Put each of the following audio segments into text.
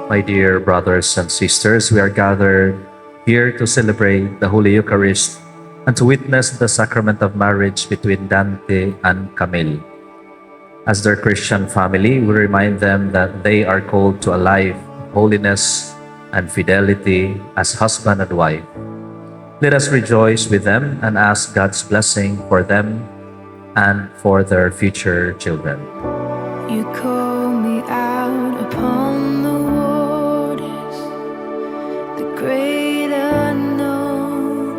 My dear brothers and sisters, we are gathered here to celebrate the Holy Eucharist and to witness the sacrament of marriage between Dante and Camille. As their Christian family, we remind them that they are called to a life of holiness and fidelity as husband and wife. Let us rejoice with them and ask God's blessing for them and for their future children. You call me out upon the waters, the great unknown.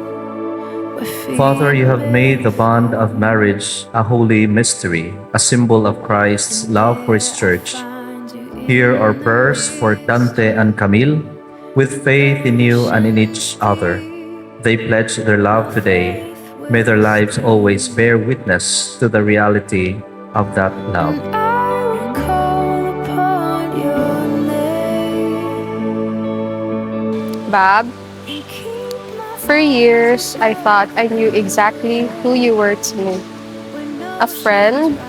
Father, you have made the bond of marriage a holy mystery, a symbol of Christ's love for his church. Hear our prayers for Dante and Camille. With faith in you and in each other, they pledge their love today. May their lives always bear witness to the reality of that love. I will call upon your name. Bob, for years I thought I knew exactly who you were to me. A friend,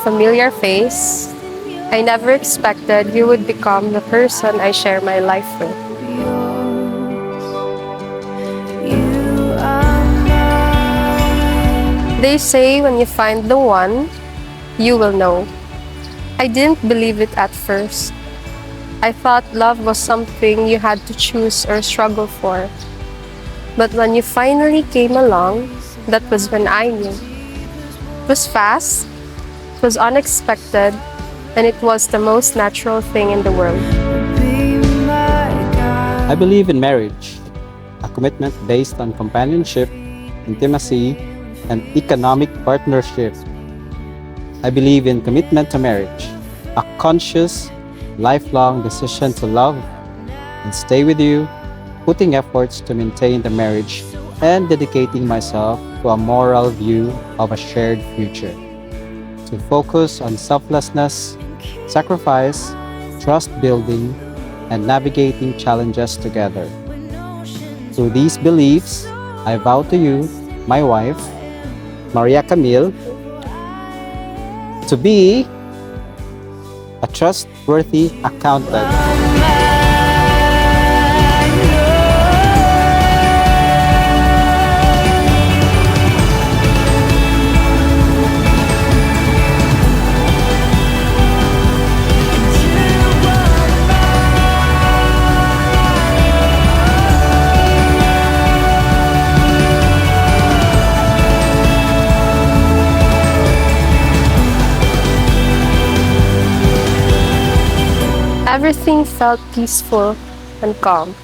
familiar face. I never expected you would become the person I share my life with. You are mine. They say when you find the one, you will know. I didn't believe it at first. I thought love was something you had to choose or struggle for. But when you finally came along, that was when I knew. It was fast, it was unexpected, and it was the most natural thing in the world. Be my guide. I believe in marriage, a commitment based on companionship, intimacy, and economic partnership. I believe in commitment to marriage, a conscious, lifelong decision to love and stay with you, putting efforts to maintain the marriage and dedicating myself to a moral view of a shared future. To focus on selflessness, sacrifice, trust building, and navigating challenges together. Through these beliefs, I vow to you, my wife, Maria Camille, to be a trustworthy accountant, Everything felt peaceful and calm.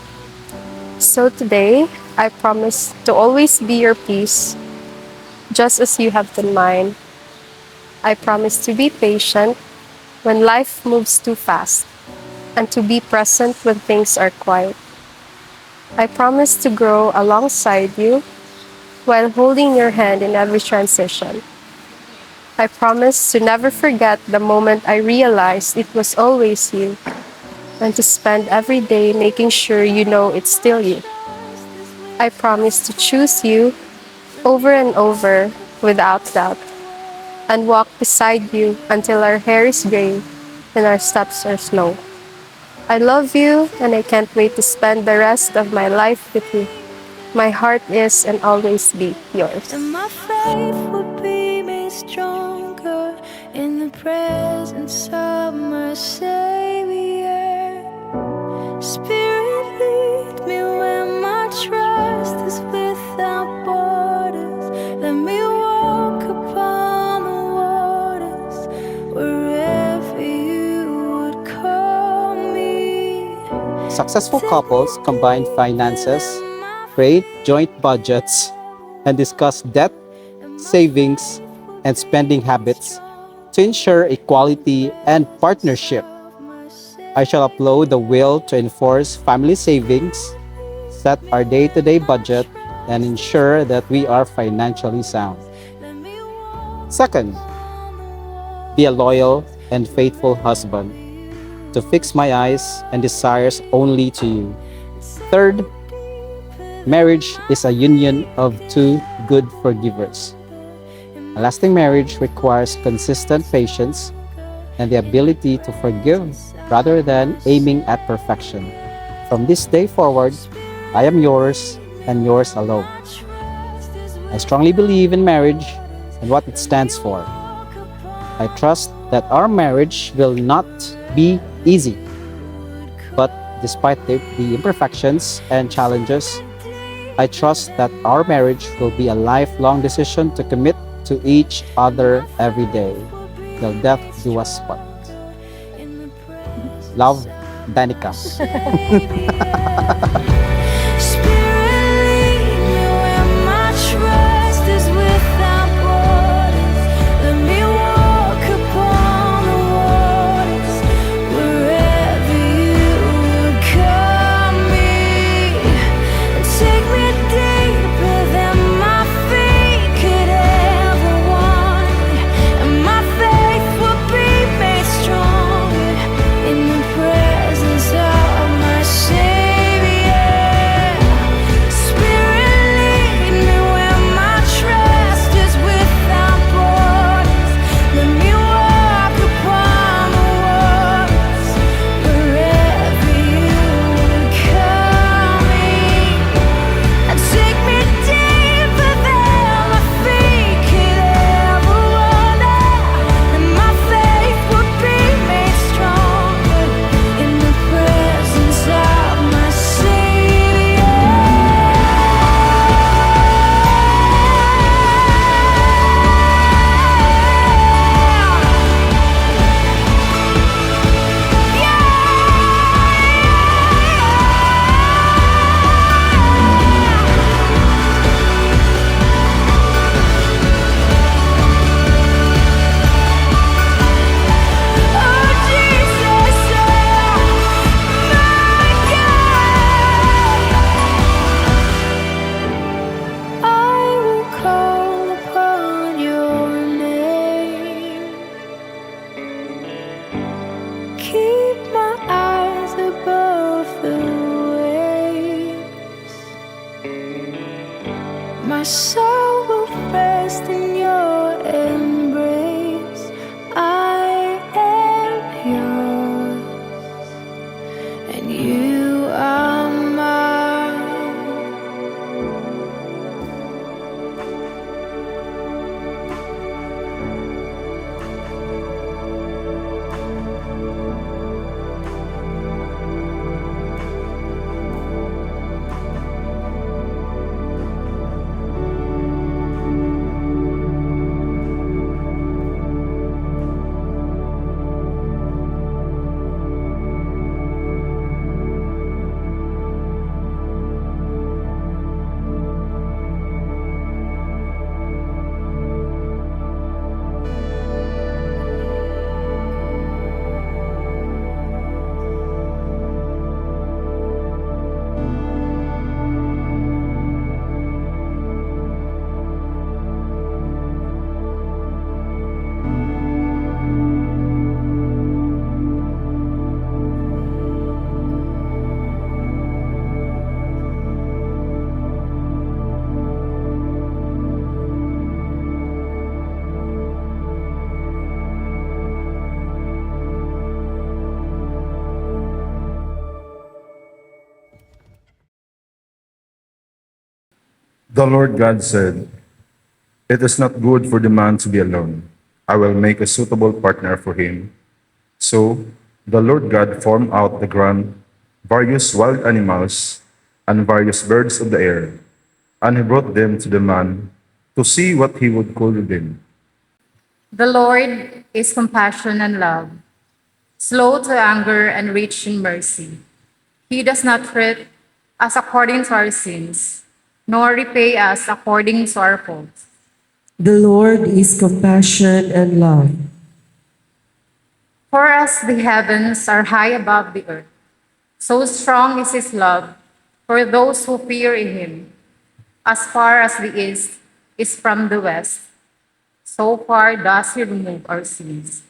So today, I promise to always be your peace, just as you have been mine. I promise to be patient when life moves too fast, and to be present when things are quiet. I promise to grow alongside you while holding your hand in every transition. I promise to never forget the moment I realized it was always you, and to spend every day making sure you know it's still you. I promise to choose you over and over without doubt, and walk beside you until our hair is gray and our steps are slow. I love you, and I can't wait to spend the rest of my life with you. My heart is and always be yours. And my faith will be made stronger in the presence of my Savior. Spirit, lead me where my trust is without borders. Let me walk upon the waters wherever you would call me. Successful couples combine finances, create joint budgets, and discuss debt, savings, and spending habits to ensure equality and partnership. I shall upload the will to enforce family savings, set our day-to-day budget, and ensure that we are financially sound. Second, be a loyal and faithful husband, to fix my eyes and desires only to you. Third, marriage is a union of two good forgivers. A lasting marriage requires consistent patience, and the ability to forgive rather than aiming at perfection. From this day forward, I am yours and yours alone. I strongly believe in marriage and what it stands for. I trust that our marriage will not be easy, but despite the imperfections and challenges, I trust that our marriage will be a lifelong decision to commit to each other every day till death do us part. Love, Danica. Spirit, lead me where my trust is without borders. Let me walk upon the waters wherever you would call me. And take me deeper than my feet could ever wander, and my faith will be made stronger in the presence of my Savior. Spirit, lead me where my trust is without borders. Let me walk upon the waters wherever you would call me. And take me deeper than my feet could ever wander, and my faith will be made stronger in the presence of my Savior. Oh Jesus, my God, I will call upon your name. Keep my eyes above the waves. My soul will rest in your embrace. I am yours, and you are mine. The Lord God said, "It is not good for the man to be alone. I will make a suitable partner for him." So the Lord God formed out the ground various wild animals and various birds of the air, and he brought them to the man to see what he would call them. The Lord is compassion and love, slow to anger and rich in mercy. He does not treat us according to our sins, nor repay us according to our faults. The Lord is compassion and love. For as the heavens are high above the earth, so strong is his love for those who fear in him. As far as the east is from the west, so far does he remove our sins.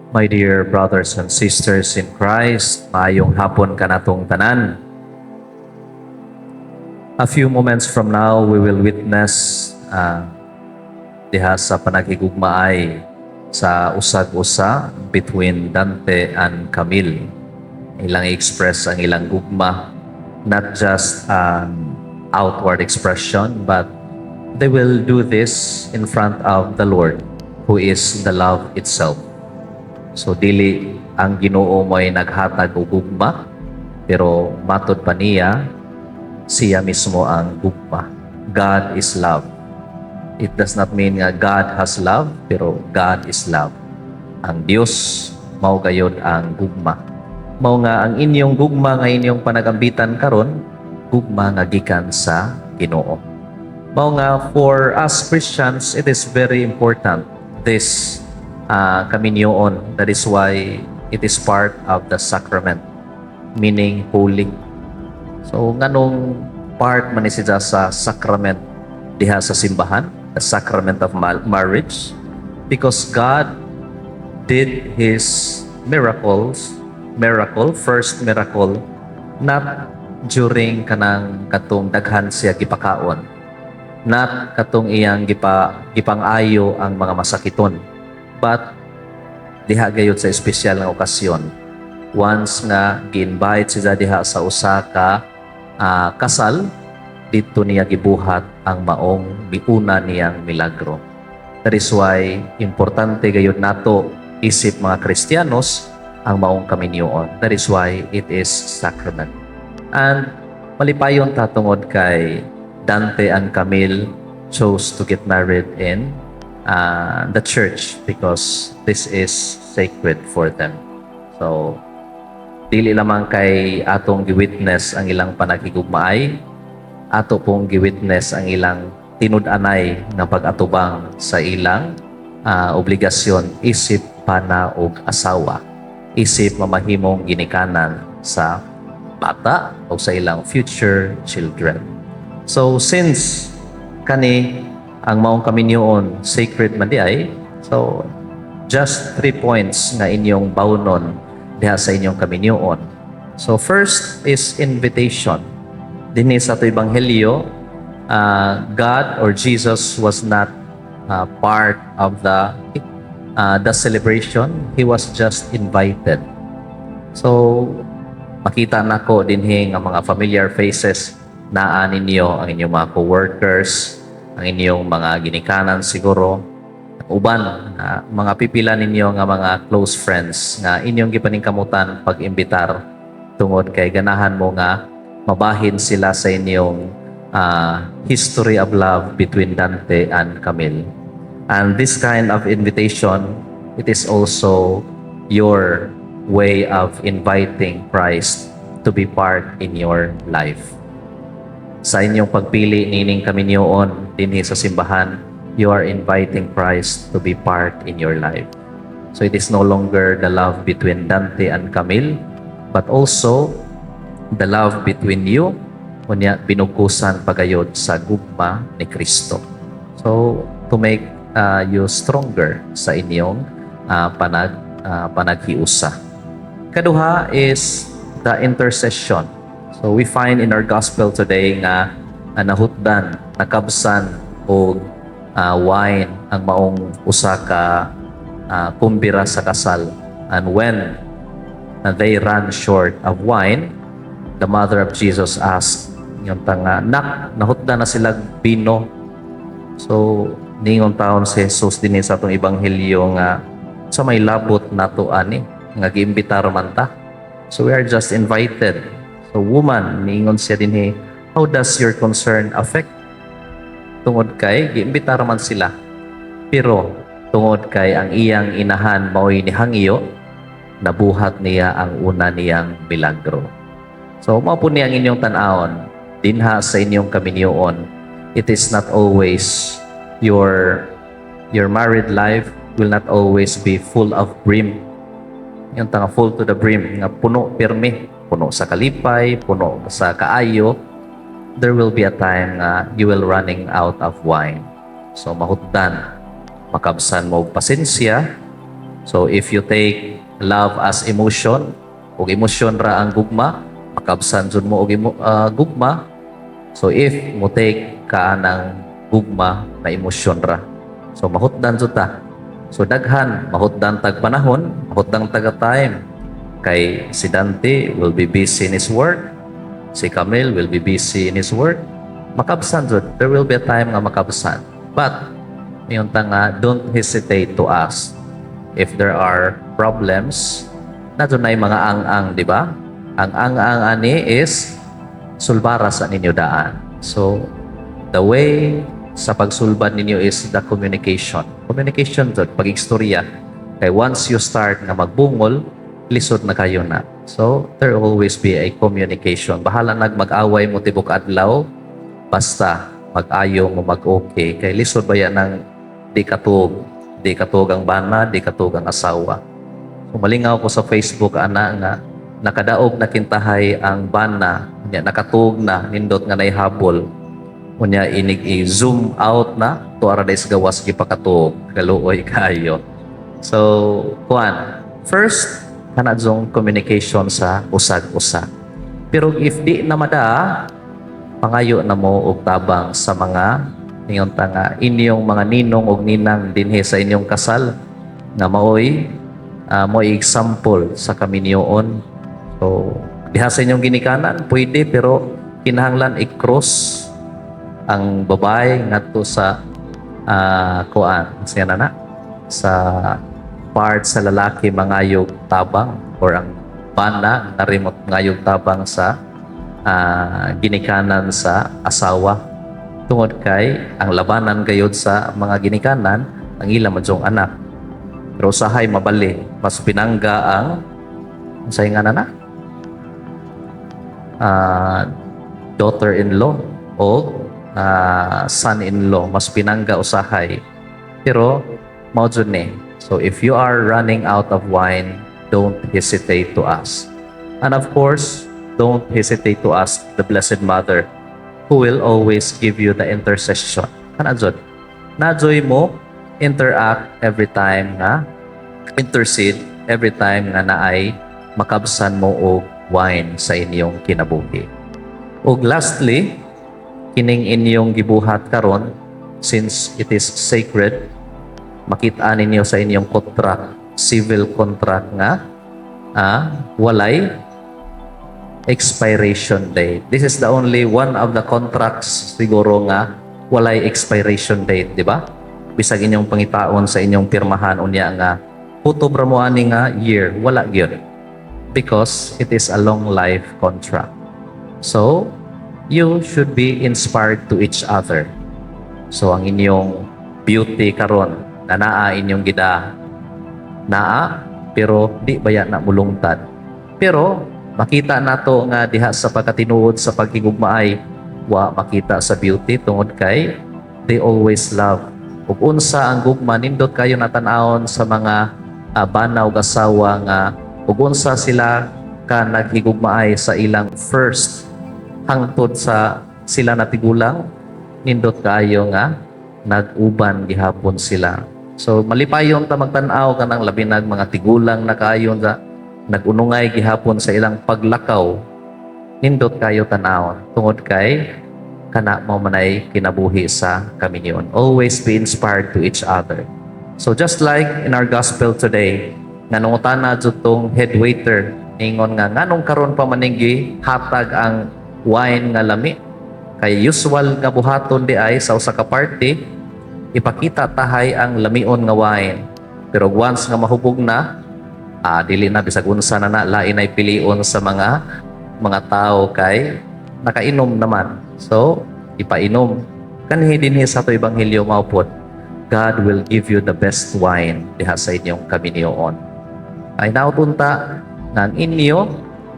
My dear brothers and sisters in Christ, maayong hapon kanatong tanan. A few moments from now, we will witness diha sa panagigugmaay sa usag-usa between Dante and Camille. Ilang express ang ilang gugma, not just an outward expression, but they will do this in front of the Lord, who is the love itself. So dili ang Ginoo mo'y naghatag og gugma, pero matod pa niya, siya mismo ang gugma. God is love. It does not mean nga God has love, pero God is love. Ang Dios mao gayud ang gugma. Mao nga ang inyong gugma nga inyong panagambitan karon, gugma nga gikan sa Ginoo. Mao nga for us Christians, it is very important this communion. That is why it is part of the sacrament, meaning holy. So nganong part man ni siya sa sacrament diha sa simbahan, the sacrament of marriage, because God did His first miracle, not during kanang katong daghan siya gipakaon, not katong iyang gipang-ayo ang mga masakiton, but diha gayud sa espesyal nga okasyon. Once nga gi-invite siya diha sa usa ka kasal, dito niya gibuhat ang maong miuna niyang milagro. That is why importante gayud nato isip mga Kristiyanos ang maong kaminyoon. That is why it is sacrament. And malipayon tatungod kay Dante and Camille chose to get married in the church because this is sacred for them. So, dili lamang kay atong giwitness ang ilang panagigugmaay, ato pong giwitness ang ilang tinud-anay nga pag-atubang sa ilang obligasyon isip pana og asawa, isip mamahimong ginikanan sa bata o sa ilang future children. So since kani ang maong kaminyoon sacred man di ay, so just 3 points nga inyong bawnon diha sa inyong kaminyoon. So first is invitation. Dinhi sa ato ebanghelyo, God or Jesus was not part of the celebration. He was just invited. So makita nako dinhi nga mga familiar faces naa ninyo, ang inyong mga co-workers, ang inyong mga ginikanan siguro, uban mga pipila ninyo nga mga close friends nga inyong gipaningkamutan pag-imbitar tungod kay ganahan mo nga mabahin sila sa inyong history of love between Dante and Camille. And this kind of invitation, it is also your way of inviting Christ to be part in your life. Sa inyong pagpili nining kaminyoon dinhi sa simbahan, you are inviting Christ to be part in your life. So it is no longer the love between Dante and Camille, but also the love between you, kunya binukusan pagayod sa gugma ni Kristo. So to make you stronger sa inyong panaghiusa. Kaduha is the intercession. So we find in our gospel today nga nahutdan, nakabsan og wine ang maong usa ka kumbira sa kasal. And when they ran short of wine, the mother of Jesus asked yung tanga, nak, nahutdan na sila bino. So ningon taon si Jesus dinhi sa atong ebanghelyo nga sa may labot nato ani nga giimbitar man ta. So we are just invited. So woman, ningon siya dinhi, how does your concern affect? Tungod kay giimbitar man sila. Pero tungod kay ang iyang inahan mao'y nihangyo, nabuhat niya ang una niyang milagro. So mao po niya ang inyong tan-awon dinha sa inyong kaminyoon. It is not always your married life will not always be full of brim. Yung tanga full to the brim, nga puno pirmi, puno sa kalipay, puno sa kaayo. There will be a time nga you will running out of wine. So mahutdan, makabsan mo og pasensya. So if you take love as emotion, og emosyon ra ang gugma, makabsan jud mo og gugma. So if mo take ka ng gugma na emosyon ra, so mahutdan jud ta. So daghan, mahutdan tag panahon, mahutdan tag time. Kay si Dante will be busy in his work, si Camille will be busy in his work. Makabsan jud, there will be a time nga makabsan. But, yung nga, don't hesitate to ask. If there are problems, na doon ay mga ang-ang, di ba? Ang ang-ang ani is sulbara sa ninyo daan. So, the way sa pagsulbad ninyo is the communication. Communication doon, pag-istorya. Kaya once you start na magbungol, lisod na kayo na. So, there will always be a communication. Bahala mag-away mo tibok adlaw, basta mag-ayo mo mag-okay. Kay lisod ba yan ng di katug ang bana, di katug ang asawa. So, malingaw ko sa Facebook, nga, nakadaog na kintahay ang bana, nakatug na, nindot nga naihabol. Unya inig i-zoom out na to aradis gawas gipakatog kaluoy kayo. So, first kanadzong communication sa usag-usa. Pero if di na mada, pangayo na mo og tabang sa mga ningon nga inyong mga ninong og ninang dinhi sa inyong kasal nga maoy example sa kaminyoon. So, diha sa inyong ginikanan pwede, pero kinahanglan i-cross ang babae ngadto sa siya na sa part sa lalaki mangayog tabang, or ang bana narimot ngayog tabang sa ginikanan sa asawa. Tungod kay ang labanan gayod sa mga ginikanan ang ilang madyong anak. Pero usahay mabali, mas pinangga ang say nga na daughter-in-law o son-in-law, mas pinangga usahay. Pero mao jud ni. So if you are running out of wine, don't hesitate to ask. And of course, don't hesitate to ask the Blessed Mother, who will always give you the intercession. Kanadjod, nadjoy mo interact every time nga intercede every time nga naay makabsan mo og wine sa inyong kinabuhi. Ug lastly, kining inyong gibuhat karon, since it is sacred, makita ninyo sa inyong contract, civil contract nga walay expiration date. This is the only one of the contracts siguro nga walay expiration date, di ba? Bisag inyong pangitaon sa inyong pirmahan unya nga hutob ra mo ani nga year, wala gyud. Because it is a long life contract. So, you should be inspired to each other. So, ang inyong beauty karon na naa inyong gida pero di baya na mulungtad. Pero makita nato nga diha sa pagkatinuod sa pagkigugmaay, wa makita sa beauty tungod kay they always love. Ug unsa ang gugma, nindot kayo natan-awon sa mga bana ug asawa nga ug unsa sila ka naghigugmaay sa ilang first hangtod sa sila natigulang, nindot kayo nga nag-uban gihapon sila. So malipayon ta magtan-aw kanang labinag mga tigulang na kayon sa nagunungay gihapon sa ilang paglakaw, nindot kayo tan-awon tungod kay kana mo manay kinabuhi sa kaminyon. Always be inspired to each other. So just like in our gospel today, nanungutana jud tong head waiter, ingon nga nganong karon pa maninggi hatag ang wine nga lami. Kay usual nga buhaton di ay sa usa ka party, ipakita tahay ang lamion nga wine. Pero once nga mahubog na, dili na bisag unsa na lain ay pilion sa mga tao kay nakainom naman. So, ipainom. Kanhi dinhi sa to ebanghelyo maupod, God will give you the best wine diha sa inyong kaminyoon. Ay nautunta nga ang inyo,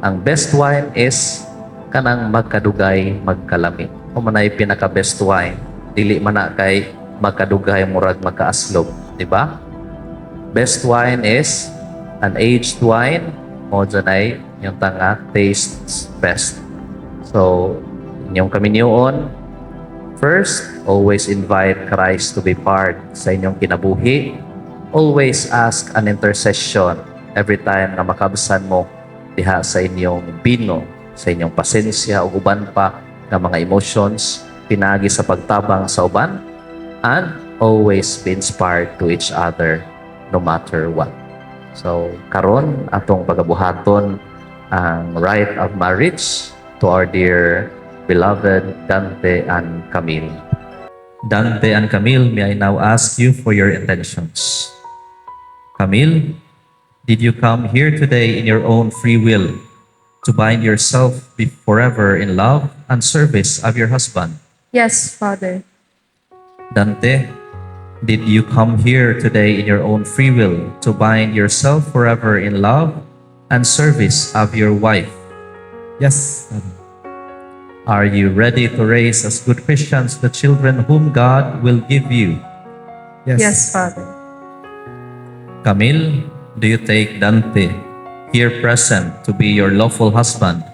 ang best wine is kanang magkadugay, magkalami. O manay pinaka best wine, dili man na kay magkadugay murag magkaaslog, di ba? Best wine is an aged wine, o dyan yung tanga tastes best. So, inyong kaminyoon, first, always invite Christ to be part sa inyong kinabuhi. Always ask an intercession every time na makabsan mo diha sa inyong bino, sa inyong pasensya o uban pa ng mga emotions, pinagi sa pagtabang sa uban, and always be inspired to each other no matter what. So karon atong pagabuhaton ang rite of marriage to our dear beloved Dante and Camille. Dante and Camille, may I now ask you for your intentions. Camille, did you come here today in your own free will to bind yourself forever in love and service of your husband? Yes, Father. Dante, did you come here today in your own free will to bind yourself forever in love and service of your wife? Yes, Father. Are you ready to raise as good Christians the children whom God will give you? Yes, Father. Camille, do you take Dante, here present, to be your lawful husband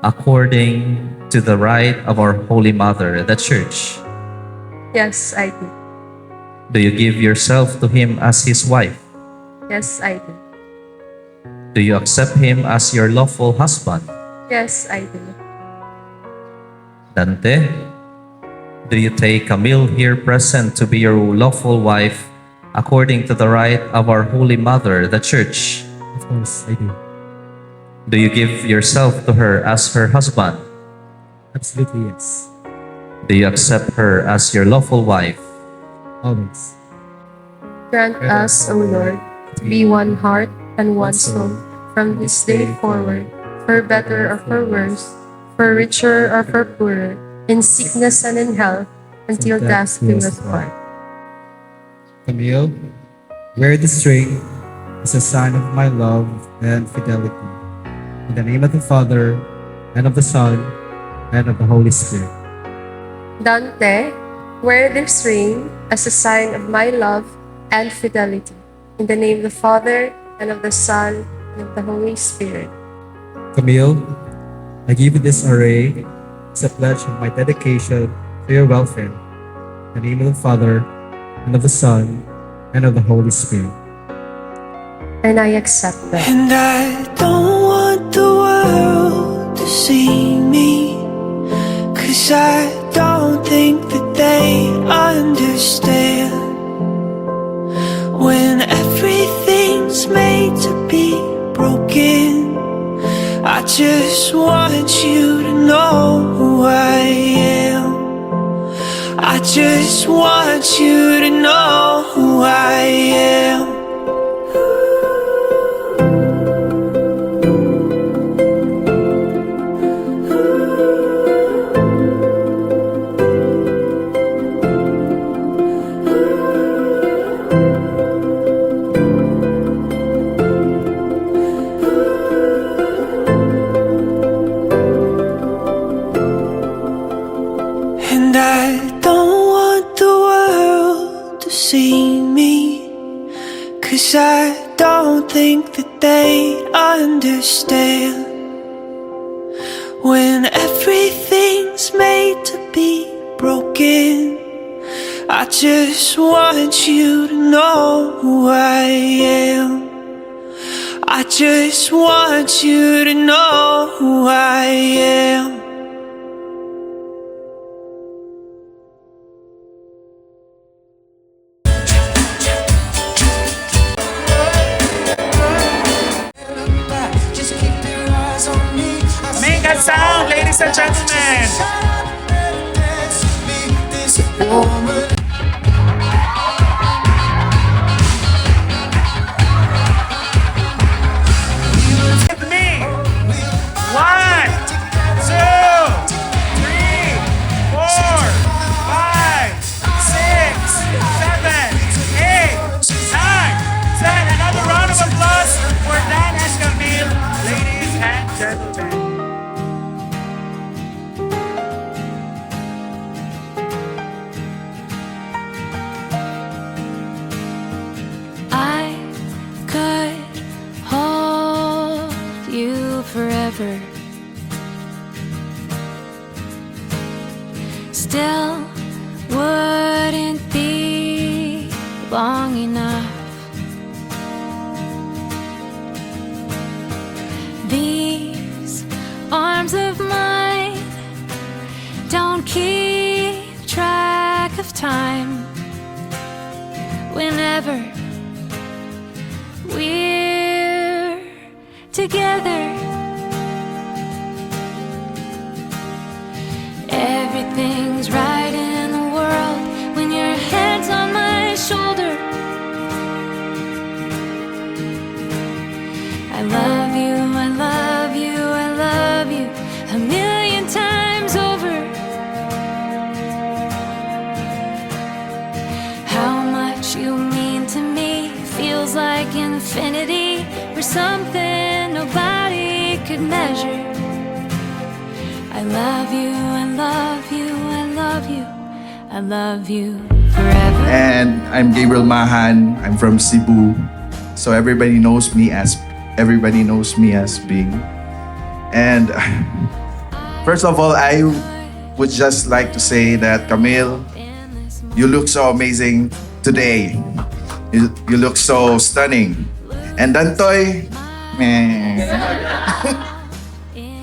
according to the rite of our Holy Mother, the Church? Yes, I do. Do you give yourself to him as his wife? Yes, I do. Do you accept him as your lawful husband? Yes, I do. Dante, do you take Camille here present to be your lawful wife according to the rite of our Holy Mother, the Church? Of course, I do. Do you give yourself to her as her husband? Absolutely, yes. Do you accept her as your lawful wife? Always. Grant us, O Lord, to be one heart and one soul from this day forward, for better or for worse, for richer or for poorer, in sickness and in health, until death do us part. Camille, wear this ring as a sign of my love and fidelity. In the name of the Father, and of the Son, and of the Holy Spirit. Dante, wear this ring as a sign of my love and fidelity. In the name of the Father, and of the Son, and of the Holy Spirit. Camille, I give you this array as a pledge of my dedication to your welfare. In the name of the Father, and of the Son, and of the Holy Spirit. And I accept them. And I don't want the world to see me, 'cause I don't think that they understand when everything's made to be broken. I just want you to know who I am. I just want you to know who I am. And I don't want the world to see me, 'cause I don't think that they understand when everything's made to be broken. I just want you to know who I am. I just want you to know who I am. Make a sound, ladies and gentlemen. With me. 1, 2, 3, 4, 5, 6, 7, 8, 9, 10. Another round of applause for Dan and Camille, ladies and gentlemen. I could hold you forever. Still wouldn't be long enough. These arms of mine don't keep track of time. Whenever we're together. Everything's right in the world when your head's on my shoulder. I love you, I love you, I love you a million times over. How much you mean to me feels like infinity, or something nobody could measure. I love you, I love you, I love you, I love you forever. And I'm Gabriel Mahan. I'm from Cebu. So everybody knows me as Bing. And first of all, I would just like to say that Camille, you look so amazing today. You look so stunning. And Dantoy, meh.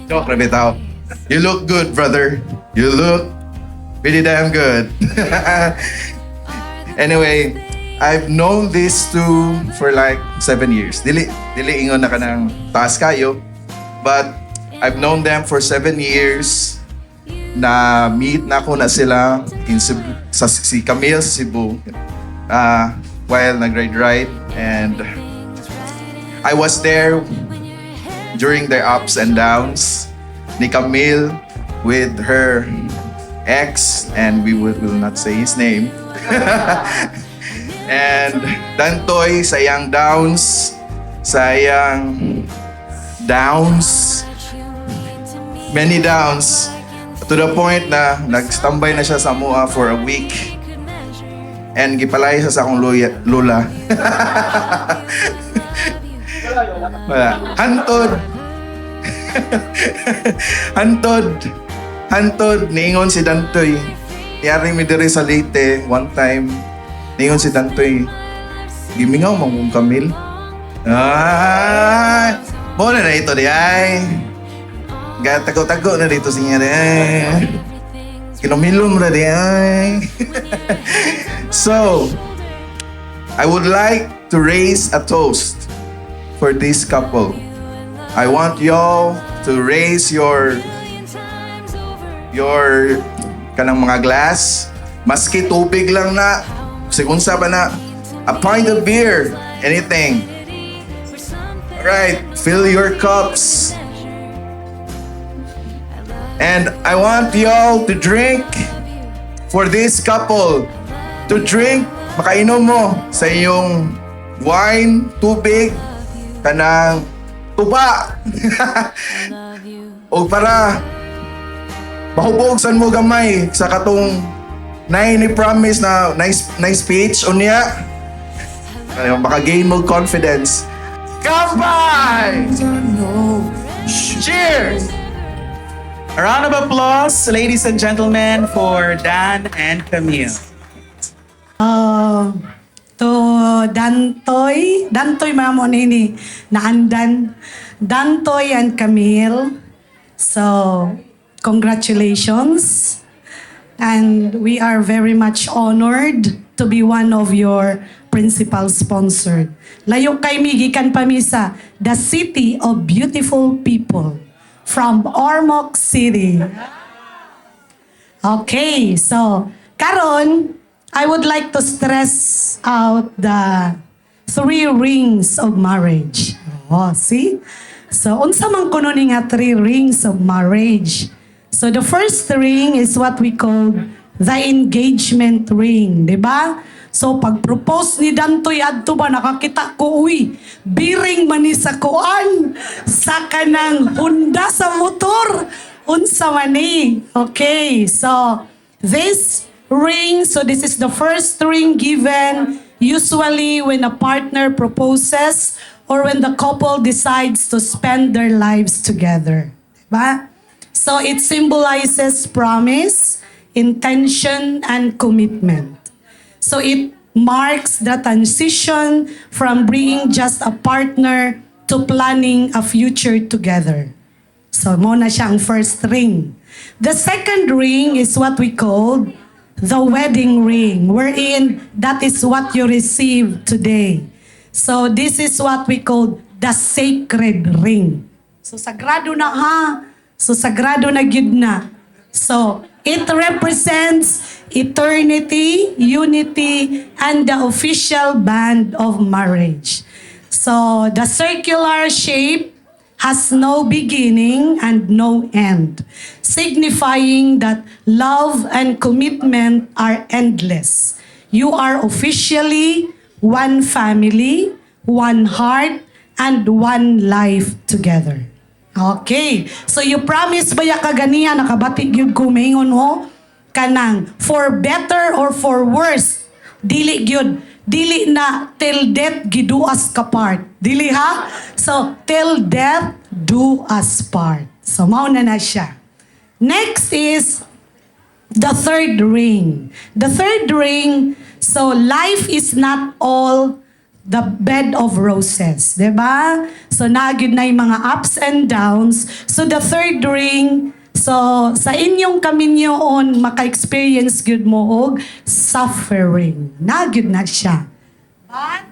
Joke na bitaw. You look good, brother. You look pretty damn good. Anyway, I've known these two for like 7 years. Dili ingon na ka ng taas kayo. But I've known them for 7 years. Na meet na ko na sila in Cebu, si Camille sa Cebu while nag-ride. And I was there during their ups and downs. Ni Camille with her ex, and we will not say his name. And Dantoy, sayang downs, many downs, to the point na nag-standby na siya sa mua for a week. And gipalay sa akong lula. Wala. Hantod, niingon si Dantoy. Yari mi diri sa Leyte, one time, niingon si Dantoy, gimingaw mo mong Camille. Mo na ito di ay. Tago-tago na dito siya di ay. Kinomilom na di ay. So, I would like to raise a toast for this couple. I want y'all to raise your kanang mga glass, maski tubig lang na, sigunsa ba na, a pint of beer, anything. Alright, fill your cups. And I want y'all to drink for this couple. To drink, makainom mo sa iyong wine, tubig, kanang tuba. O para mahubogsan mo gamay sa katong ni promise na nice speech unya. Maka-gain mo confidence. Kampay! Cheers! A round of applause, ladies and gentlemen, for Dan and Camille. To Dantoy mamo nini naandan Dantoy and Camille. So congratulations, and we are very much honored to be one of your principal sponsor. Layo kay migikan pamisa, the city of beautiful people from Ormoc City. Okay, so karon I would like to stress out the 3 rings of marriage. Oh, see? So, unsa man kuno ni nga 3 rings of marriage? So, the first ring is what we call the engagement ring, di ba? So, pag-propose ni Dantoy adto ba, nakakita ko, uy, biring man ni sa kuan, sa kanang Honda sa motor. Unsa man ni? Okay, so, this ring, so this is the first ring given usually when a partner proposes or when the couple decides to spend their lives together. Diba? So it symbolizes promise, intention, and commitment. So it marks the transition from being just a partner to planning a future together. So mo na siya ang first ring. The second ring is what we call the wedding ring, wherein that is what you receive today. So this is what we call the sacred ring. So sagrado na ha. So sagrado na gyud na. So it represents eternity, unity, and the official band of marriage. So the circular shape has no beginning and no end, signifying that love and commitment are endless. You are officially one family, one heart, and one life together. Okay. So you promise ba ya kaganiya nakabati gyud ko maingon ho kanang for better or for worse dili gyud dili na till death giduas ka part. Dili ha? So till death do us part. So mao na siya. Next is the third ring. The third ring, so life is not all the bed of roses, 'di ba? So nagyud na yung mga ups and downs. So the third ring, so sa inyong kaminyoon maka-experience gyud mo og suffering. Nagyud na siya. But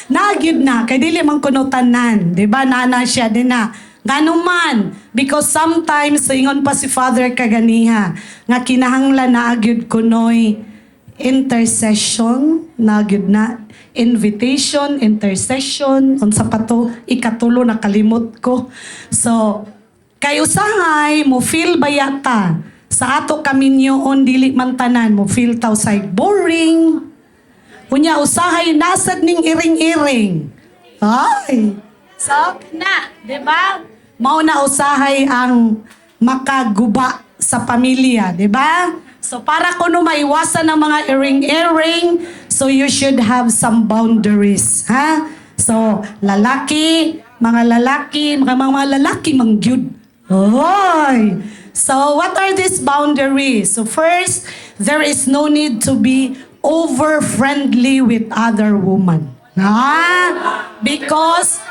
nagyud na kay dili man kuno tanan, 'di ba? Nana siya din na. Ganuman, because sometimes ingon pa si Father kaganiha nga kinahanglan na agyud kunoy intercession, nagyud na invitation, intercession, unsa pa to ikatulo nakalimot ko. So kay usahay mo feel bayata sa ato kaminyoon dili man tanan mo feel taw say boring. Unya usahay nasad ning iring-iring. Ay, so na, 'di ba? Mao na usahay ang makaguba sa pamilya, 'di ba? So para kuno maiwasan ang mga iring-iring, so you should have some boundaries, ha? So lalaki, mga lalaki mangyud. Oy. So what are these boundaries? So first, there is no need to be over friendly with other women. Because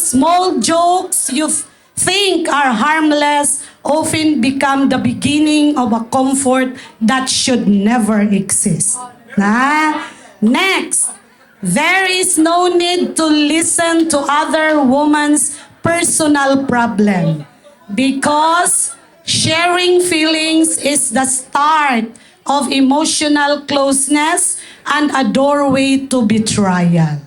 small jokes you think are harmless often become the beginning of a comfort that should never exist. Next, there is no need to listen to other women's personal problem because sharing feelings is the start of emotional closeness and a doorway to betrayal.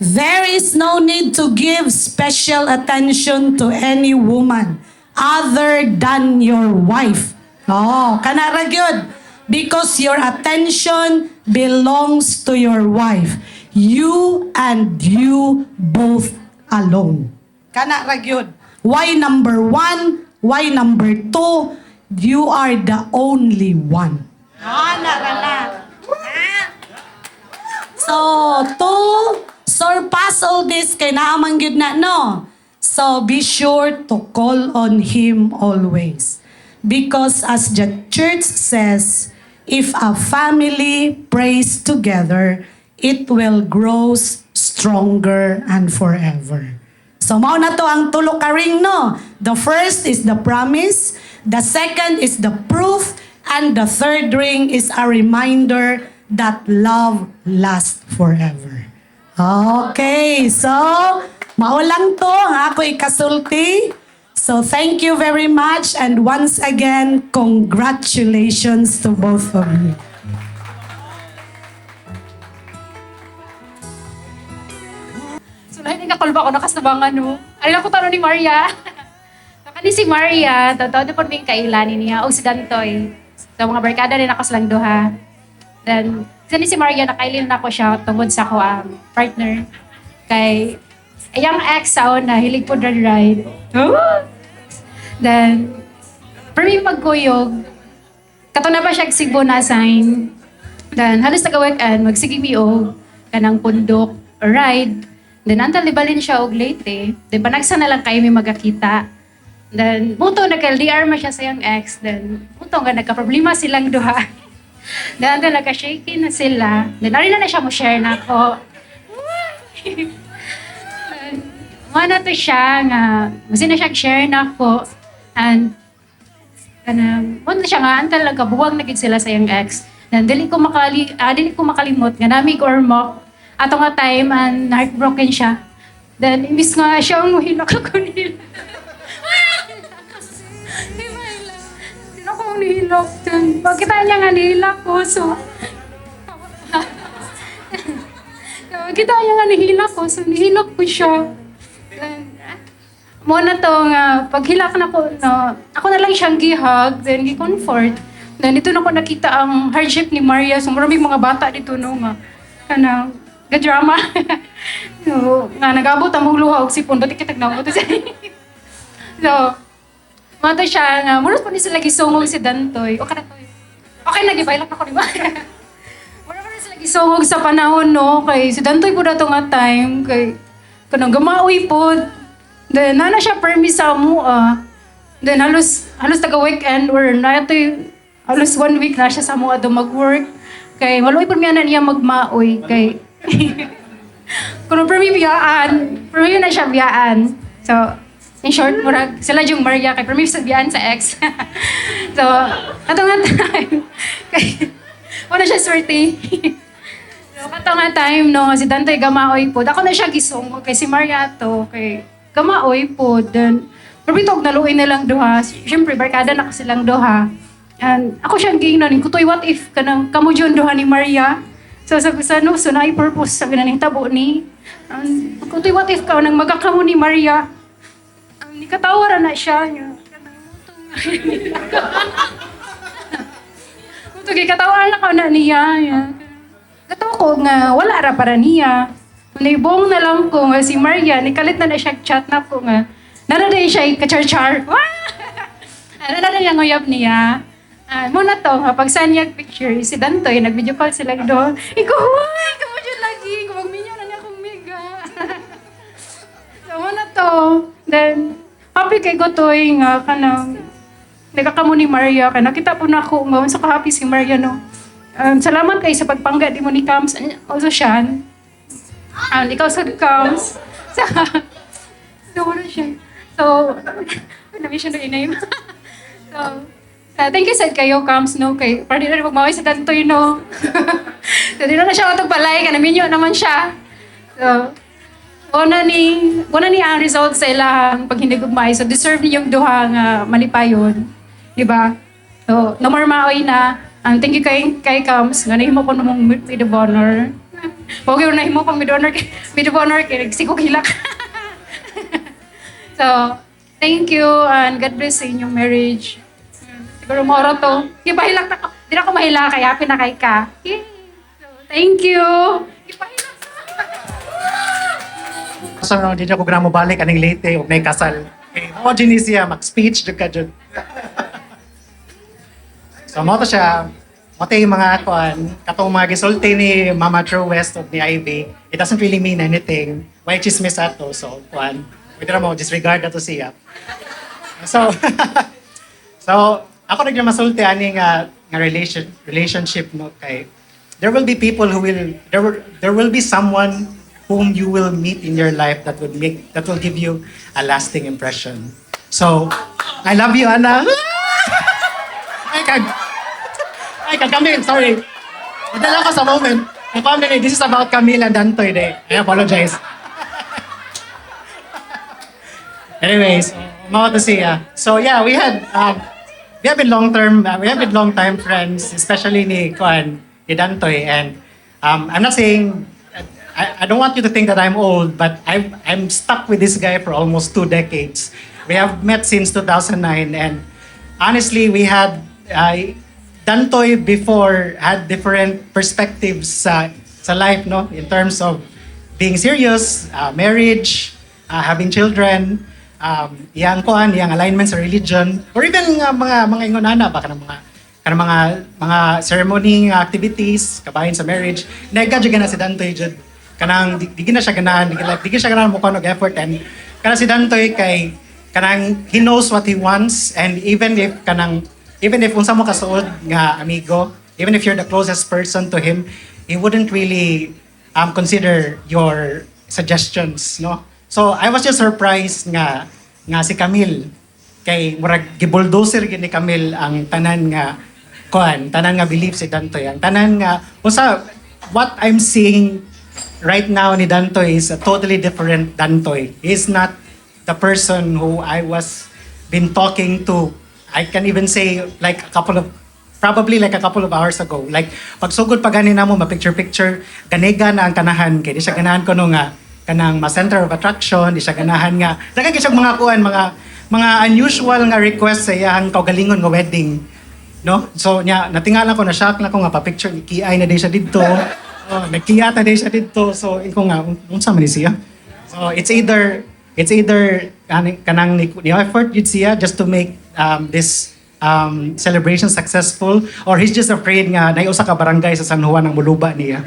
There is no need to give special attention to any woman other than your wife. Oh, kanara gyud. Because your attention belongs to your wife. You and you both alone. Kanara gyud. Why number 1? Why number 2? You are the only one. So, to surpass all this, kay naamang gyud na, no? So, be sure to call on Him always. Because as the church says, if a family prays together, it will grow stronger and forever. So, mao na to ang tulo ka ring, no? The first is the promise, the second is the proof, and the third ring is a reminder that love lasts forever. Okay, so mao lang to ang ako ikasulti. So thank you very much and once again, congratulations to both of you. So lahat nga kalba ko nakasabangan no. Alam ko tanong ni Maria. Nakani si Maria, totoo na po may kailanin niya. O si Dantoy. So mga barkada rin ako silang duha. Then, kasi si Maria, nakailin na ko siya tungkol sa ko partner. Kay, ayang ex sa na, hilig po ride. Then, for me magkuyog, kato na pa siya sigbo na sign. Then, halos nag-weekend, magsigimiog, kanang pundok, ride. Then, antal libalin siya og late. Then, panagsa na lang kayo may magkakita. Then, muto nagka-LDR ma siya sa yung ex. Then, muto nga nagka-problema silang duha. Then, nagka-shaky na sila. Then, narin na siya mo share na ako. Ano to siya nga, kasi na siya share na ako. And, Mo na siya nga antal lang kabuwag na gid sila sa iyang ex. Then dili ko makalimot nga namig or mock ato nga time and heartbroken siya. Then imbis nga siya ang hilak ako nila. Hindi ako nihilak. Pagkita niya nga nihilak ko, so kita niya nga nihilak ko, so nihilak ko siya. Then, mo na to nga, paghilak na ko, no, ako na lang siyang gihag, then gi-comfort. Then dito na ko nakita ang hardship ni Maria, so maraming mga bata dito no nga, kanang, ga-drama. So, nga nag-abot ang mong luha og sipon, ba't ikitag na ako to siya. So, mato siya nga, muros pa ni sila gisungog si Dantoy. O Karatoy. Okay, nagibaylak na ko, di ba? Muros pa ni sila gisungog sa panahon, no? Kay si Dantoy po na to nga time, kay kanang gamaoy po. Then, nana siya permis sa mua. Then, halos taga-weekend or halos 1 week na siya sa mua do mag-work. Kay, maluoy po niya magmaoy. Kay, kung permi na siya biyaan. So, in short, murag, sila yung Maria, kay permi sa biyaan sa ex. So, ato nga time, kay, wala siya swerte. So, ato nga time, no, si Dantoy gamaoy po. Ako na siya gisong, kay si Maria to, kay gamaoy po. Then, permitog naluoy na lang duha. Siyempre, barkada na kasi lang duha. And ako siyang giingnan, kutoy, what if kanang kamo dyan duha ni Maria? So sabi sa no, so na-purpose sabi na ning tabo ni. Kutoy, what if ka nang magakamo ni Maria? Ni katawaran na siya niya. Kutoy, katawaran na ka na niya. Katawa ko nga, wala ra para niya. Naibong na lang ko nga si Maria, nikalit na siya chat na ko nga. Naraday siya ka-char-char. Naraday niya nguyab niya. Muna to, pag sanyag picture, si Dantoy, nag-video call sila doon. Ikaw, huwag! Ikaw dyan lagi! Kumagminyo na niya akong mega. So, muna to. Then, happy kay Gotoy nga, kanang, nagkakamo ni Maria, kaya nakita po na ako, nga, so ka-happy si Maria, no? Salamat kayo sa pagpangga di mo ni Kams. Also, Shan. Ikaw sa Kams. So, wala siya. So, namin siya na inay. Thank you sad kayo, Kams, no? Kay, para di na magmaway sa Dantoy, no? So, di na siya matagbalay, kanaminyo naman siya. So, una ni ang result sa ilang pag hindi gugmay. So, deserve niyo yung duha nga malipayon. Di ba? So, namarmaoy na. Thank you kay Kams. Nga nahimo ko namang maid of honor. Okay, nahimo pang maid of honor kay nagsikog hilak. So, thank you and God bless sa inyong marriage. Siguro moro to. Ipahilak na ko. Di na ako mahila kay happy na kay ka. Yay! So, thank you. Ipahilak sa So, hindi ako gramo balik aning late o may kasal. Okay, mo din siya mag-speech jud ka jud. So, mo to siya. Mo to yung mga kuan, katong mga gisulti ni Mama True West of ni Ivy. It doesn't really mean anything. Why chismis ato? So, kuan. Pwede na mo, disregard na to siya. So, ako rin masulti ani nga relationship no kay there will be people who will there will be someone whom you will meet in your life that will give you a lasting impression. So, I love you, Anna. Ay, Camille, sorry. Madala ko sa moment. This is about Camille and Dantoy day. I apologize. Anyways, mga to siya. So yeah, we have been long time friends, especially ni Dantoy, and I'm not saying I don't want you to think that I'm old, but I'm stuck with this guy for almost 2 decades. We have met since 2009, and honestly, we had Dantoy before had different perspectives sa life, no, in terms of being serious, marriage, having children. Yang alignment sa religion, or even mga ingonana ba kanang mga ceremony activities kabahin sa marriage. Nega jud na si Dantoy jud kanang di na siya ganahan, di siya ganahan mo kuno effort, and kanang si Dantoy kay kanang he knows what he wants, and even if unsa mo kasuod nga amigo, even if you're the closest person to him, he wouldn't really consider your suggestions, no? So I was just surprised nga si Camille kay murag gibulldozer gid ni Camille ang tanan nga tanan nga belief si Dantoy. Ang tanan nga what I'm seeing right now ni Dantoy is a totally different Dantoy. He's not the person who I was been talking to. I can even say like probably like a couple of hours ago. Like pagsugod pa ganin namo ma-picture ganiga na ang kanahan kay di siya ganahan ko nga kanang ma-center of attraction, di siya ganahan nga. Daghang gyud mga mga unusual nga request sa iyang kaugalingon nga wedding. No? So natingala ko na shock na ko nga pa-picture ikiay na di siya didto. Nagkiyata din siya dito. So, ikaw nga, unsa man ni siya? So, it's either kanang ni effort yun siya just to make this celebration successful, or he's just afraid nga na usa ka barangay sa San Juan ang muluba niya.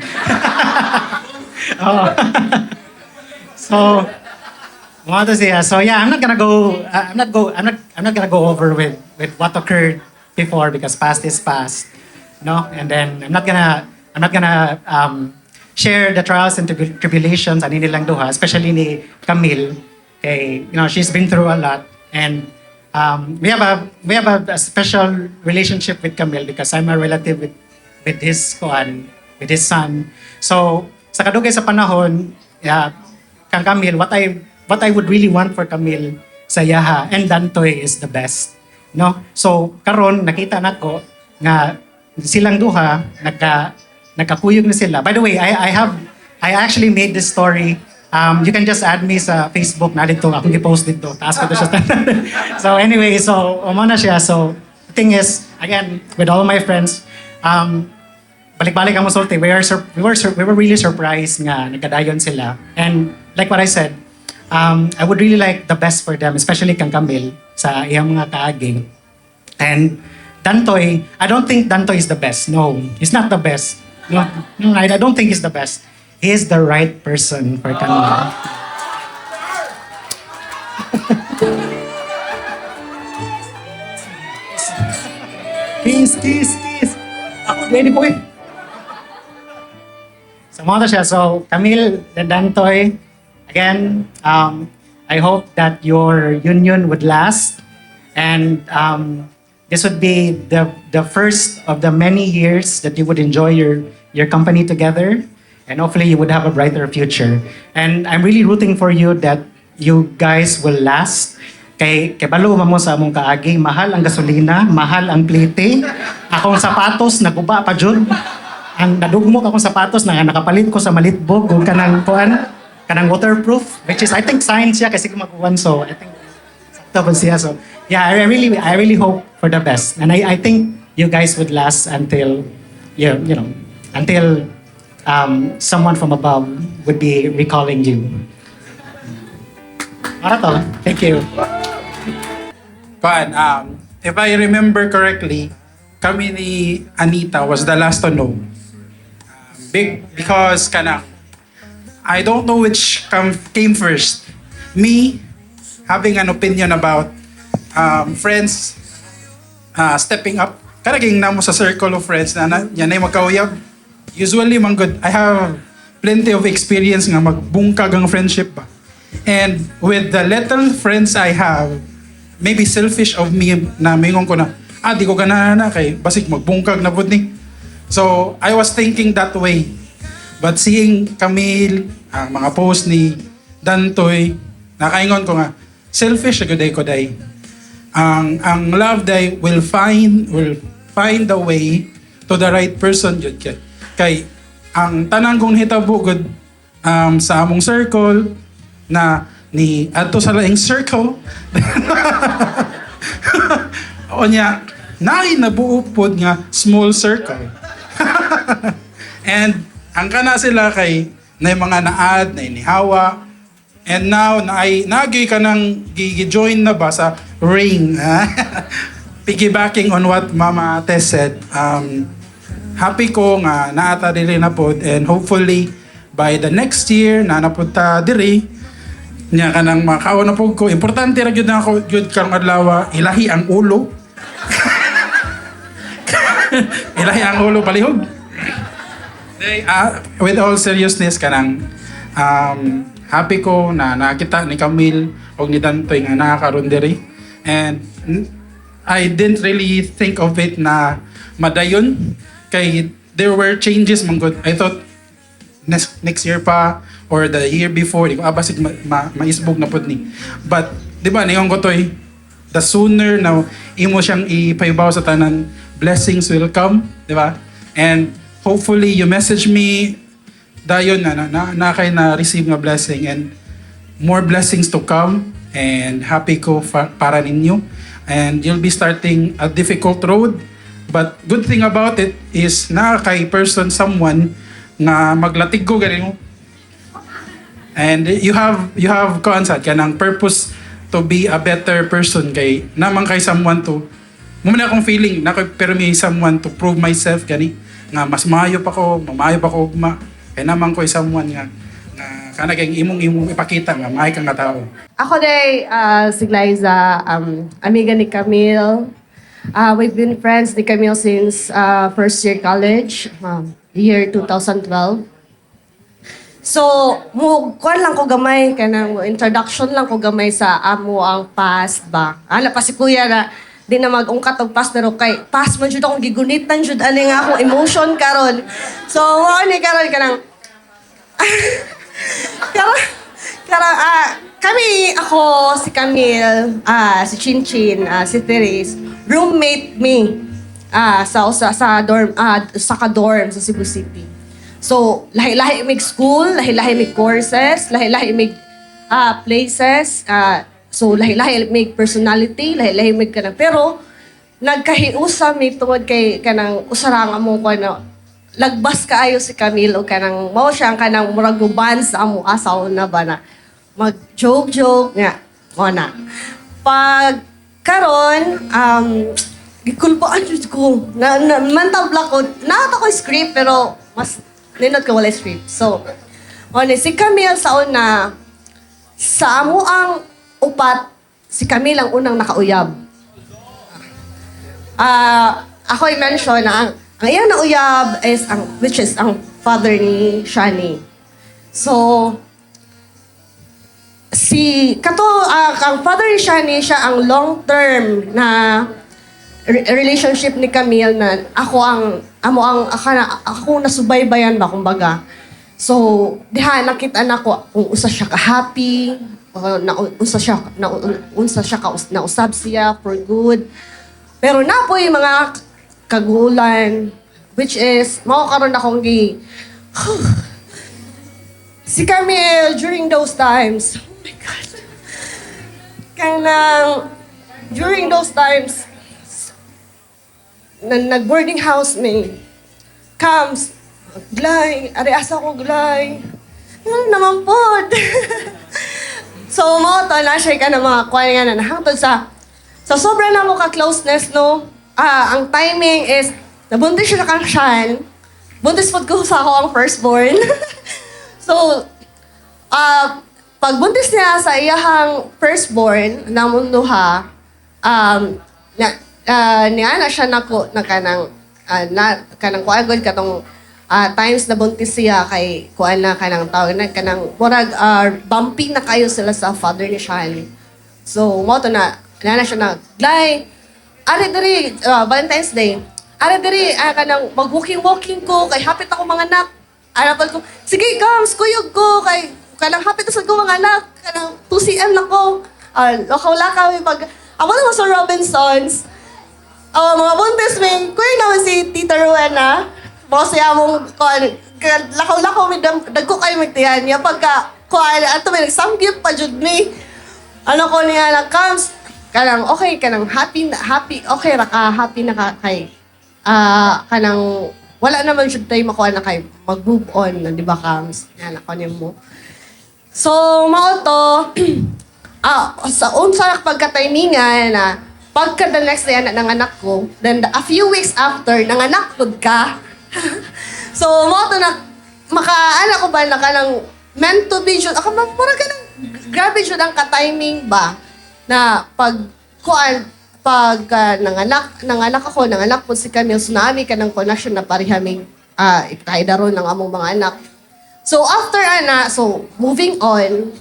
So, mga to siya. So, yeah, I'm not gonna go over with what occurred before because past is past. No? And then, I'm not gonna share the trials and tribulations ani nilang duha, especially ni Camille. Okay, she's been through a lot, and we have a special relationship with Camille because I'm a relative with his son. So sa kadugay sa panahon, kang Camille, what I would really want for Camille sa yaha and Dantoy is the best. No? So karon nakita nako nga silang duha nagkakuyog na sila. By the way, I actually made this story. You can just add me sa Facebook na dito. Akong i-post dito. Taas ko to siya. So anyway, umo na siya. So the thing is, again, with all my friends, balik-balik ang musulti. We were really surprised nga nagkadayon sila. And like what I said, I would really like the best for them, especially kang Camille sa iyang mga kaaging. And Dantoy, I don't think Dantoy is the best. No, he's not the best. No, I don't think he's the best. He is the right person for Camille. Kiss. Ako, ready boy. So, mga to siya. So, Camille and Dantoy, again, I hope that your union would last. And this would be the first of the many years that you would enjoy your company together, and hopefully you would have a brighter future. And I'm really rooting for you that you guys will last. Kay balo mo sa among kaagi, mahal ang gasolina, mahal ang plite. Akong sapatos naguba pa jud. Ang nadugmok akong sapatos na nakapalit ko sa malitbog ug kanang waterproof, which is I think science siya kasi kumakuan, so I think tapos siya. So yeah, I really hope for the best, and I think you guys would last until until someone from above would be recalling you. Para to. Thank you. If I remember correctly, kami ni Anita was the last to know. Because I don't know which came first. Me having an opinion about friends stepping up. Karaging na mo sa circle of friends na yan ay magkauyab. Usually, I have plenty of experience nga magbungkag ang friendship ba. And with the little friends I have, maybe selfish of me na mingon ko na, di ko ganahan na kay basig magbungkag na pud ni. So, I was thinking that way. But seeing Camille, ang mga post ni Dantoy, nakaingon ko nga, selfish ko day. Ang love day will find the way to the right person jud kay ang tanang kong hitabo gud sa among circle na ni adto sa laing circle onya naay nabuo pod nga small circle. And ang kana sila kay na mga naad na inihawa. And now, nagi ka nang gi-join na ba sa ring? Piggybacking on what Mama Tess said, happy ko nga naata diri na pod, and hopefully by the next year na napunta diri nya kanang makaon na pod ko. Importante ra gyud nako gyud karong adlaw ilahi ang ulo. Ilahi ang ulo palihog. With all seriousness kanang happy ko na nakita ni Camille o ni Dantoy nga nakakaroon diri. And I didn't really think of it na madayon. Kay there were changes man good. I thought next year pa or the year before, di ko abasig maisbog na pud ni. But di ba ningon ko toy, the sooner na imo siyang ipaybaw sa tanan, blessings will come, di ba? And hopefully you message me dayon na kay na receive nga blessing and more blessings to come, and happy ko para ninyo. And you'll be starting a difficult road, but good thing about it is na kay person someone nga maglatig ko galing mo. And you have concept kanang purpose to be a better person kay naman kay someone to muna akong feeling na pero may someone to prove myself gani nga mas maayo pa ko ugma kay naman ko someone nga kana kay imong ipakita nga maay kang nga tao. Ako day, si Liza, amiga ni Camille. We've been friends ni Camille since first year college, year 2012. So, kuan lang ko gamay, kanang introduction lang ko gamay sa amo ang past ba. Ala pa si kuya na di na mag-ungkat og past pero kay past man jud akong gigunitan jud ani nga akong emotion karon. So, ani karon kanang ako, si Camille, si Chinchin, si Therese, roommate me sa dorm, sa ka-dorm sa Cebu City. So, lahi-lahi mig school, lahi-lahi mig courses, lahi-lahi mig places, so lahi-lahi mig personality, lahi-lahi mig kanang. Pero, nagkahiusa mi tungod kay kanang usarang amo ko na lagbas kaayo si Camille o kanang mao siya kanang murag guban sa amo asaw na ba na mag-joke nga mo na pag karon gikulpaan jud ko na mantabla ko naata ko script pero mas ninot ko wala script so ni si Camille sa una sa amo ang upat si Camille ang unang nakauyab ako i-mention na ang iyang nauyab is which is ang father ni Shani. So, ang father ni Shani, siya ang long-term na relationship ni Camille na ako nasubaybayan ba, kumbaga. So, diha, nakita na ko kung usa siya ka-happy, unsa siya nausab siya for good. Pero na po yung mga kagulan, which is, makakaroon akong si Camille, during those times, oh my God, during those times, nag-boarding house me, comes, glay, asa ko glay, ano naman po. So, mo to, na-share ka ng mga kuwan nga na nahangtod sa sobra na mo ka-closeness, no? Ang timing is, nabuntis siya kang Shan. Buntis po ko sa ako ang firstborn. So, pagbuntis niya sa iyahang firstborn, namunduha, niya na siya na kanang kuagod katong times na buntis siya kay kuan na kanang tawag na kanang murag bumpy na kayo sila sa father ni Shan. So, mo to na siya na, glay, ari diri, Valentine's Day. Ari diri, kanang mag-walking ko, kay hapit ako mga anak. Arapal ko, sige, comes, kuyog ko, kay kanang hapit sa ko mga anak, kanang 2 cm lang ko. Lakaw-lakaw, pag, ako naman sa Robinsons, mga buntis, may, kuya naman si Tita Rowena, mga siya mong, lakaw-lakaw, dagko kayo magtiyan niya, pagka, ato may nagsamgyip pa, jud ni, ano ko niya na, comes, kanang okay kanang happy okay ra ka happy na ka kay kanang wala naman jud tay makuha na kay mag-move on na di ba kams yan ako mo so mao to sa unsa pagka-timingan na pagka the next day ng anak ko then a few weeks after nanganak pud ka so mao to na maka ko ba na kanang meant to be jud ako mura kanang grabe jud ang ka-timing ba na nanganak po si Camille, so naami ka ng connection na parihaming ikaidaro ng among mga anak. So after moving on,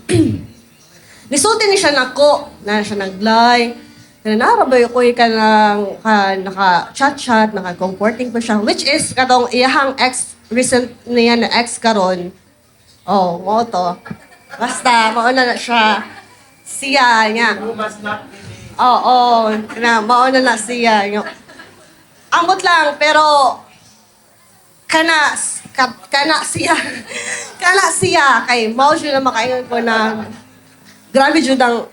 nisulti ni siya nako, na siya naglay, Nanarabay ko naka-chat-chat, naka-comforting pa siya, which is katong iyahang ex, recent niya na ex karon. Oh, mo to. Basta, mauna na siya. Siya niya. Oo, mauna na siya. Ambot lang, pero kana siya. Kana siya. Kay mao siya na makaingon ko na grabe jud ang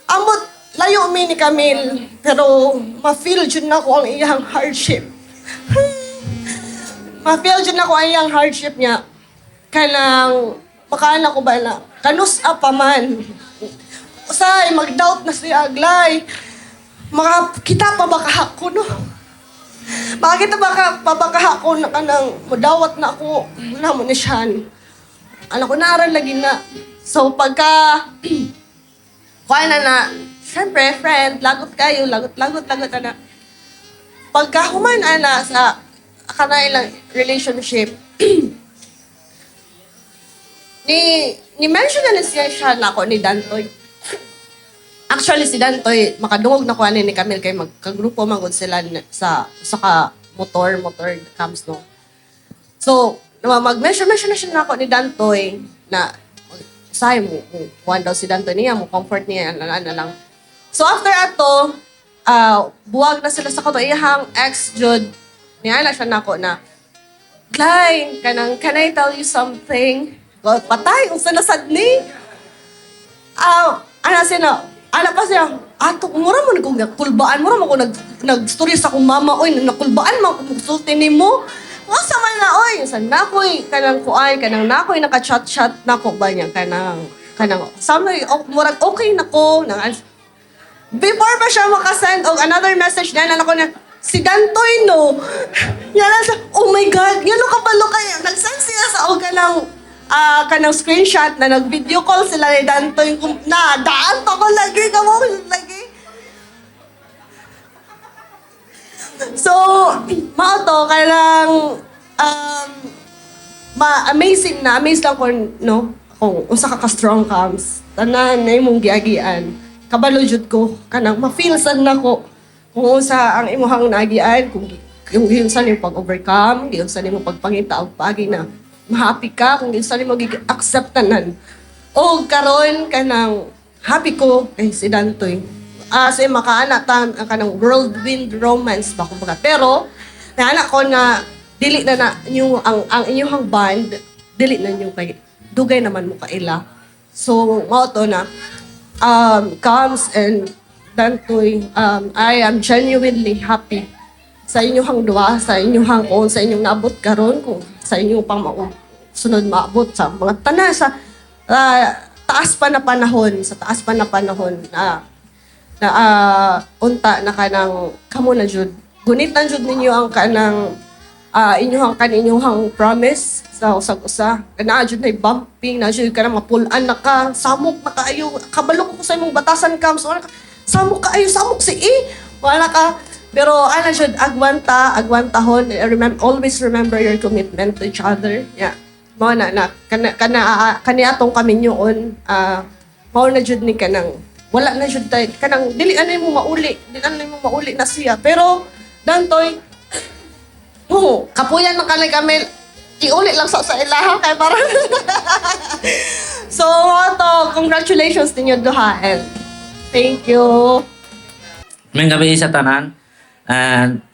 ambot layo mi ni Camille, pero ma-feel jud na ko ang iyang hardship. Ma-feel jud na ko ang iyang hardship niya. Kanang makana ko ba na kanus pa man. Usay mag-doubt na siya aglay. Makakita pa ba kahako no? Makakita pa ba kahako na kanang mudawat na ako na mo ni Sean. Alam ko naaral lagi na. So pagka kuha na siyempre, friend, lagot kayo, lagot na. Pagka human na sa kanailang relationship, ni-mention na siya na ako ni Dantoy. Actually, si Dantoy, makadungog na kuha ni Camille kay magkagrupo magod sila sa motor comes no. So, mag-mention na siya na ako ni Dantoy na sayo mo, kuhan daw si Dantoy niya, mo comfort niya, na lang. So after ato, buwag na sila sa kato, iyahang ex-jud, niyala siya na ako na, Glay, can I tell you something? Well, patay, unsa na sad ni? Ana pa siya, ato, mura mo nagkulbaan, mura mo ko nag-story sa akong mama, oy, nakulbaan mo, kumusulti ni mo. Masa man na, oy, saan na ko'y, kanang nako'y naka-chat-chat na ko ba niya, sabi, murag okay na ko, before pa siya makasend og another message na ako na, si Dantoy no. Yan sa, oh my God, yan no kabalo kayo. Nag-send siya sa og kanang screenshot na nag-video call sila ni Dantoy. Na, daan pa ko lagi, lagi. So, mao to, amazing na, amazed lang ko, no? Kung usa ka strong comes, tanan na imong giagian. Kabalo jud ko kanang ma-feel sad nako kung unsa ang imong nagian, kung giunsa nimo pag-overcome, giunsa nimo pagpangita og pagi na ma-happy ka, kung giunsa nimo gi-accept tanan. O karon kanang happy ko kay si Dantoy. Sa makaana tan ang kanang whirlwind romance ba kumbaga. Pero naana ko na dili na yung ang inyong band, dili na niyo kay dugay naman mo kaila. So mao to na comes and Dantoy, I am genuinely happy sa inyong duwa, sa inyong kung sa inyong naabot karon, kung sa inyong sunod maabot sa mga tanan sa taas pa na panahon na unta na kanang kamo na jud. Gunitan jud ninyo ang kanang inyong promise sa usag-usa. Na jud na bumping, na jud ka na mapulan na ka, samok na kaayo, kabalo ko sa imong batasan kam, so samok kaayo, samok si wala ka. Pero ana jud agwantahon, always remember your commitment to each other. Yeah. Mao na kani atong kami nyoon, mao na jud ni kanang wala na jud tay kanang dili anay mo mauli na siya. Pero Dantoy, kapuyan ng kanay kami, iulit lang sa ilaha kay parang so to, congratulations ninyo duha and thank you. May gabi sa tanan. And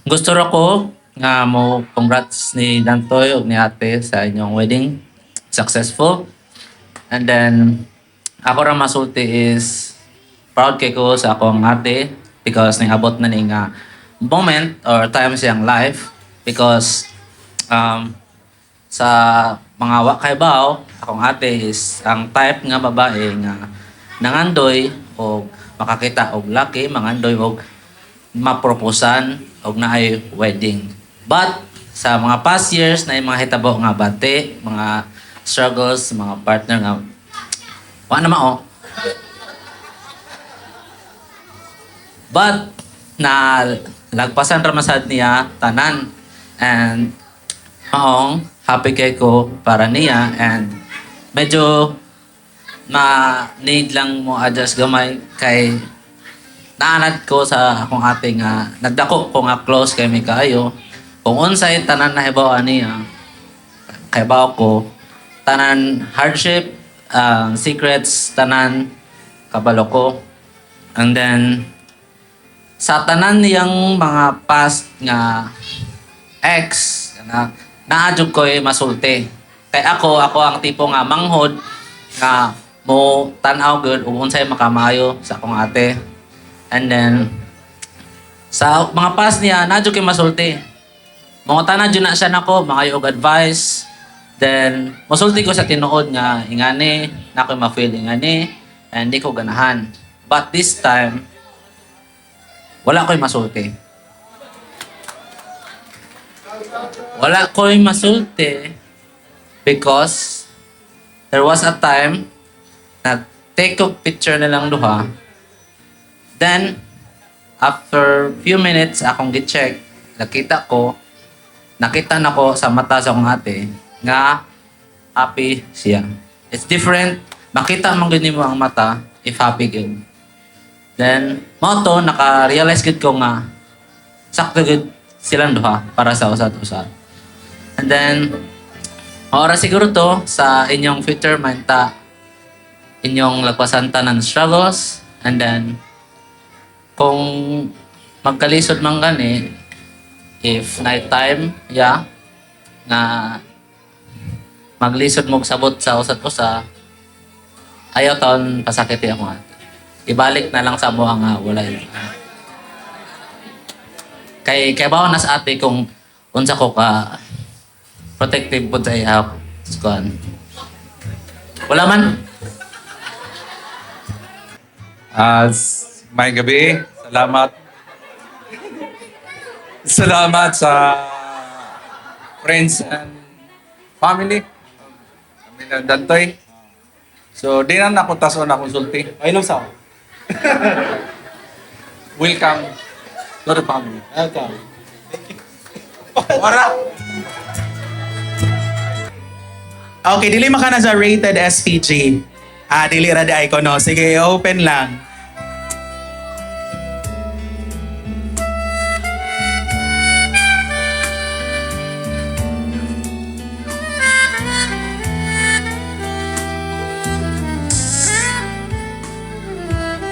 gusto ra ko nga mo congrats ni Dantoy ug ni ate sa inyong wedding. Successful. And then ako ra masulti is proud kay ko sa akong ate because ningabot na ni nga moment or time siyang life because sa mga wakaybaw, akong ate is ang type nga babae nga nangandoy o makakita og laki, mangandoy og maproposan og naay wedding. But sa mga past years na mga hitabo nga bante, mga struggles, mga partner nga wa na mao. But na lagpasan ra masad niya tanan and happy kay ko para niya and medyo need lang mo adjust gamay kay naanad ko sa akong ate nga nagdako ko nga close kay mi kaayo. Kung unsay tanan na hibaw niya, kaibaw ko tanan hardship, secrets, tanan kabalo ko. And then sa tanan niyang mga past nga ex na naadjog ko masulti. Kay ako ang tipo nga manghod nga mo tan-aw good ug unsay makamayo sa akong ate. And then sa mga past niya naadjog kay masulti. Mga tanan jud na siya nako, maayo og advice. Then masulti ko sa tinuod nga ingani na ko ma-feel ingani and di ko ganahan. But this time wala ko'y masulti. Wala ko'y masulti because there was a time na take ko picture nilang duha. Then, after few minutes, akong gi-check, nakita na ko sa mata sa akong ate nga happy siya. It's different. Makita mong ganyan mo ang mata if happy good. Then, moto, naka-realize gid ko nga sakto gid silang duha para sa usat-usat. And then, oras siguro to sa inyong future manta inyong lagpasan tanan struggles. And then, kung magkalisod man gani, if night time, na maglisod mo sabot sa usat-usa, ayaw taon pasakiti ako ate. Ibalik na lang sa mo nga wala yun. Kay bawa na sa ate kung unsa ko ka protective po sa ihap. Wala man. May gabi. Salamat sa friends and family. Kami na Dantoy. So, di na nakutaso na konsulti. Ay, no, sa welcome to the family. Welcome. Wala. Okay, dili maka na sa rated SPG. Dili ra di ko no. Sige, open lang.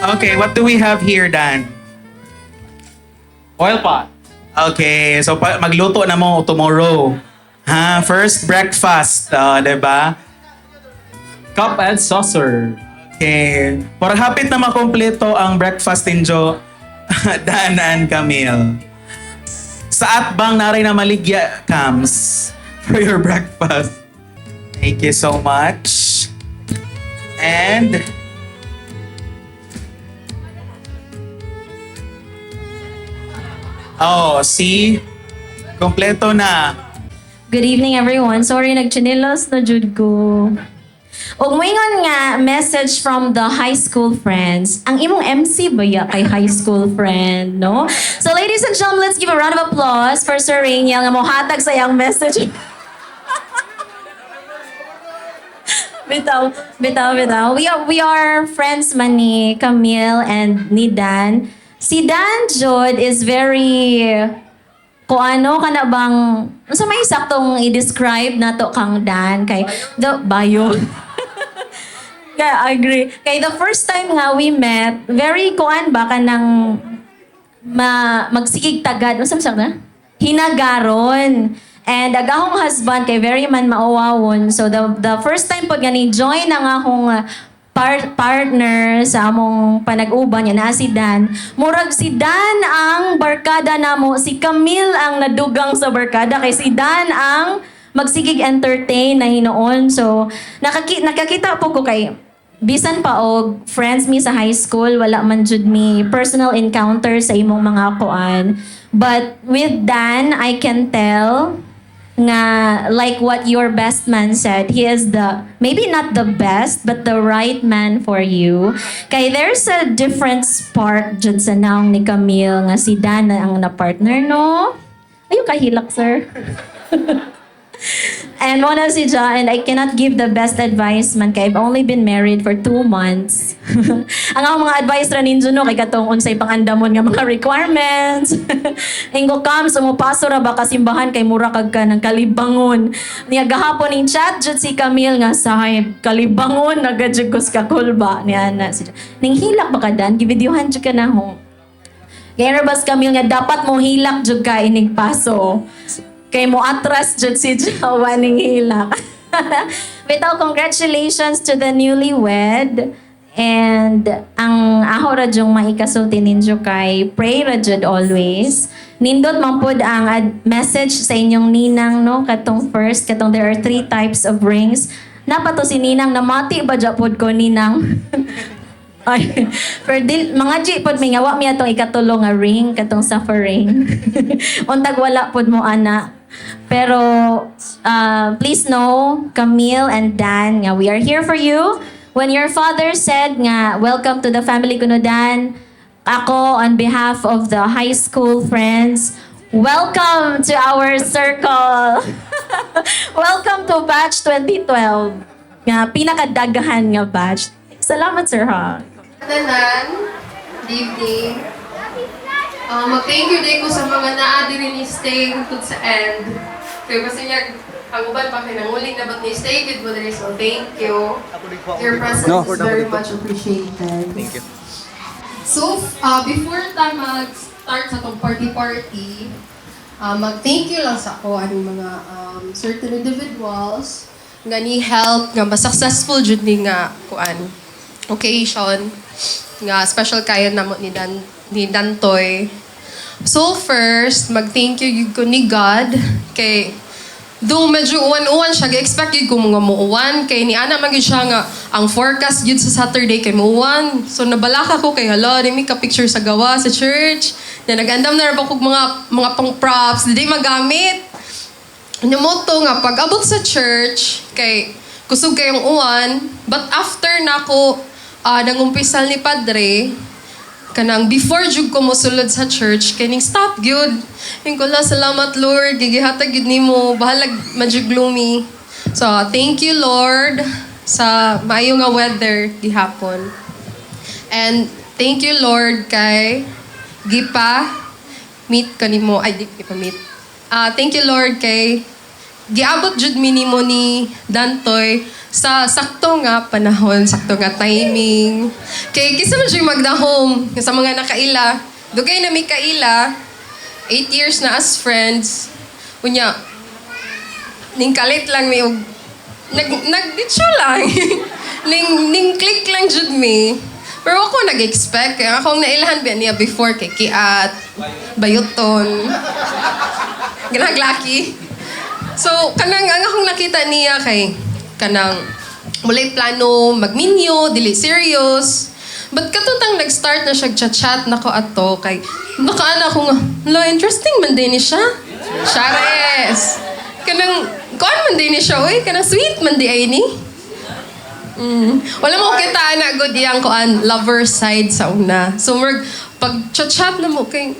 Okay, what do we have here, Dan? Oil pot. Okay, so magluto na mo tomorrow. First breakfast, diba? Cup and saucer. Okay. Para hapit na makompleto ang breakfast ninyo, Dan and Camille. Sa atbang naray na maligya comes for your breakfast. Thank you so much. And see? Kompleto na. Good evening, everyone. Sorry, nagchinilos na jud ko. Og moingon nga message from the high school friends. Ang imong MC ba ya kay high school friend, no? So ladies and gentlemen, let's give a round of applause for Sir Rainiel nga mohatag sa iyang message. Bitaw. We are friends man ni Camille and ni Dan. Si Dan Jod is very ano ka na bang sa may saktong i-describe nato kang Dan kay the bio. Kaya agree. Kay the first time nga we met, very ba ka nang magsigig tagad. Ano sa na? Hinagaron. And agahong husband kay very man maawawon. So the first time pag gani join ang akong partner sa among panag-uban niya na si Dan. Murag si Dan ang barkada namo, si Camille ang nadugang sa barkada kay si Dan ang magsigig entertain na hinoon. So nakakita po ko kay bisan pa og friends mi sa high school, wala man jud mi personal encounter sa imong mga kuan. But with Dan, I can tell nga like what your best man said, he is maybe not the best but the right man for you. Kay there's a different spark jud sa naong ni Camille nga si Dan ang na partner, no? Ayo kahilak, sir. And mo na si Ja, and I cannot give the best advice man kay I've only been married for 2 months. Ang akong mga advice ra ninyo no kay katong unsay pangandamon nga mga requirements. Ingo kam sumopaso ra ba kasimbahan kay mura kag ka ng kalibangon. Niya gahapon ning chat jud si Camille nga sahib kalibangon nagadjud ko sa kulba niya na si Ja. Ning hilak ba ka dan gibidyohan jud ka na ho. Kaya bas Camille nga dapat mo hilak jud ka inig paso. Kay mo atras jud si Jawa ning hilak. Bitaw, congratulations to the newlywed. And ang aho ra jung maikasulti ninyo kay pray ra jud always. Nindot man pod ang message sa inyong ninang no katong first katong there are 3 types of rings. Napato si ninang namati ba jud pod ko ninang. Ay, pero mga G pod may ngawa mi atong ikatulo nga ring katong suffering. Untag wala pod mo ana. Pero please know, Camille and Dan, nga we are here for you. When your father said nga, welcome to the family kuno Dan, ako on behalf of the high school friends, welcome to our circle. Welcome to batch 2012. Nga pinakadagahan nga batch. Salamat sir ha. Tanan, good evening. Mag-thank you din ko sa mga naa diri ni stay hangtod sa end. Kaya basta niya, ang uban pa kinanguling na ba't ni stay good mo diri. So thank you. Your presence is very much appreciated. Thank you. So, before tayo mag-start sa tong party-party, mag-thank you lang sa ako ang mga certain individuals nga ni help nga successful jud ni nga kuan occasion nga special kayo namo ni Dantoy. So first, mag-thank you yun ko ni God kay do medyo uwan-uwan siya, ga-expect yun ko mga muuwan kay ni ana man gyud siya nga ang forecast yun sa Saturday kay muuwan. So nabalaka ko kay hala, di mi ka picture sa gawa sa church. Na nag-andam na ra ba kog mga pang props, di magamit. Namoto nga pag abot sa church kay kusog kayong uwan, but after nako nangumpisal ni Padre, kanang before jud ko mosulod sa church, kaning stop gyud. Ingkola, salamat Lord, gigihatag gyud nimo, bahalag medyo gloomy. So, thank you Lord sa maayo nga weather gihapon. And thank you Lord kay gipa meet kanimo, ay di pa meet. Thank you Lord kay giabot jud minimo ni Dantoy sa sakto nga panahon, sakto nga timing. Kay kisa man siya magdahom sa mga nakaila. Dugay na may kaila, 8 years na as friends. Unya, ning kalit lang may nagditsyo lang. ning click lang jud me. Pero ako nag-expect. Kaya akong nailahan ba niya before kay Kiat, Bayuton, Ganaglaki. So, kanang ang akong nakita niya kay kanang mulay plano magminyo, dili serious. But katutang nag-start na siya chat nako ato kay nakaana ko nga, interesting man din ni siya. Chares. Kanang kuan man din ni siya, oy, kanang sweet man di ay ni. Wala mo kita na good yang kuan lover side sa una. So pag chat na mo kay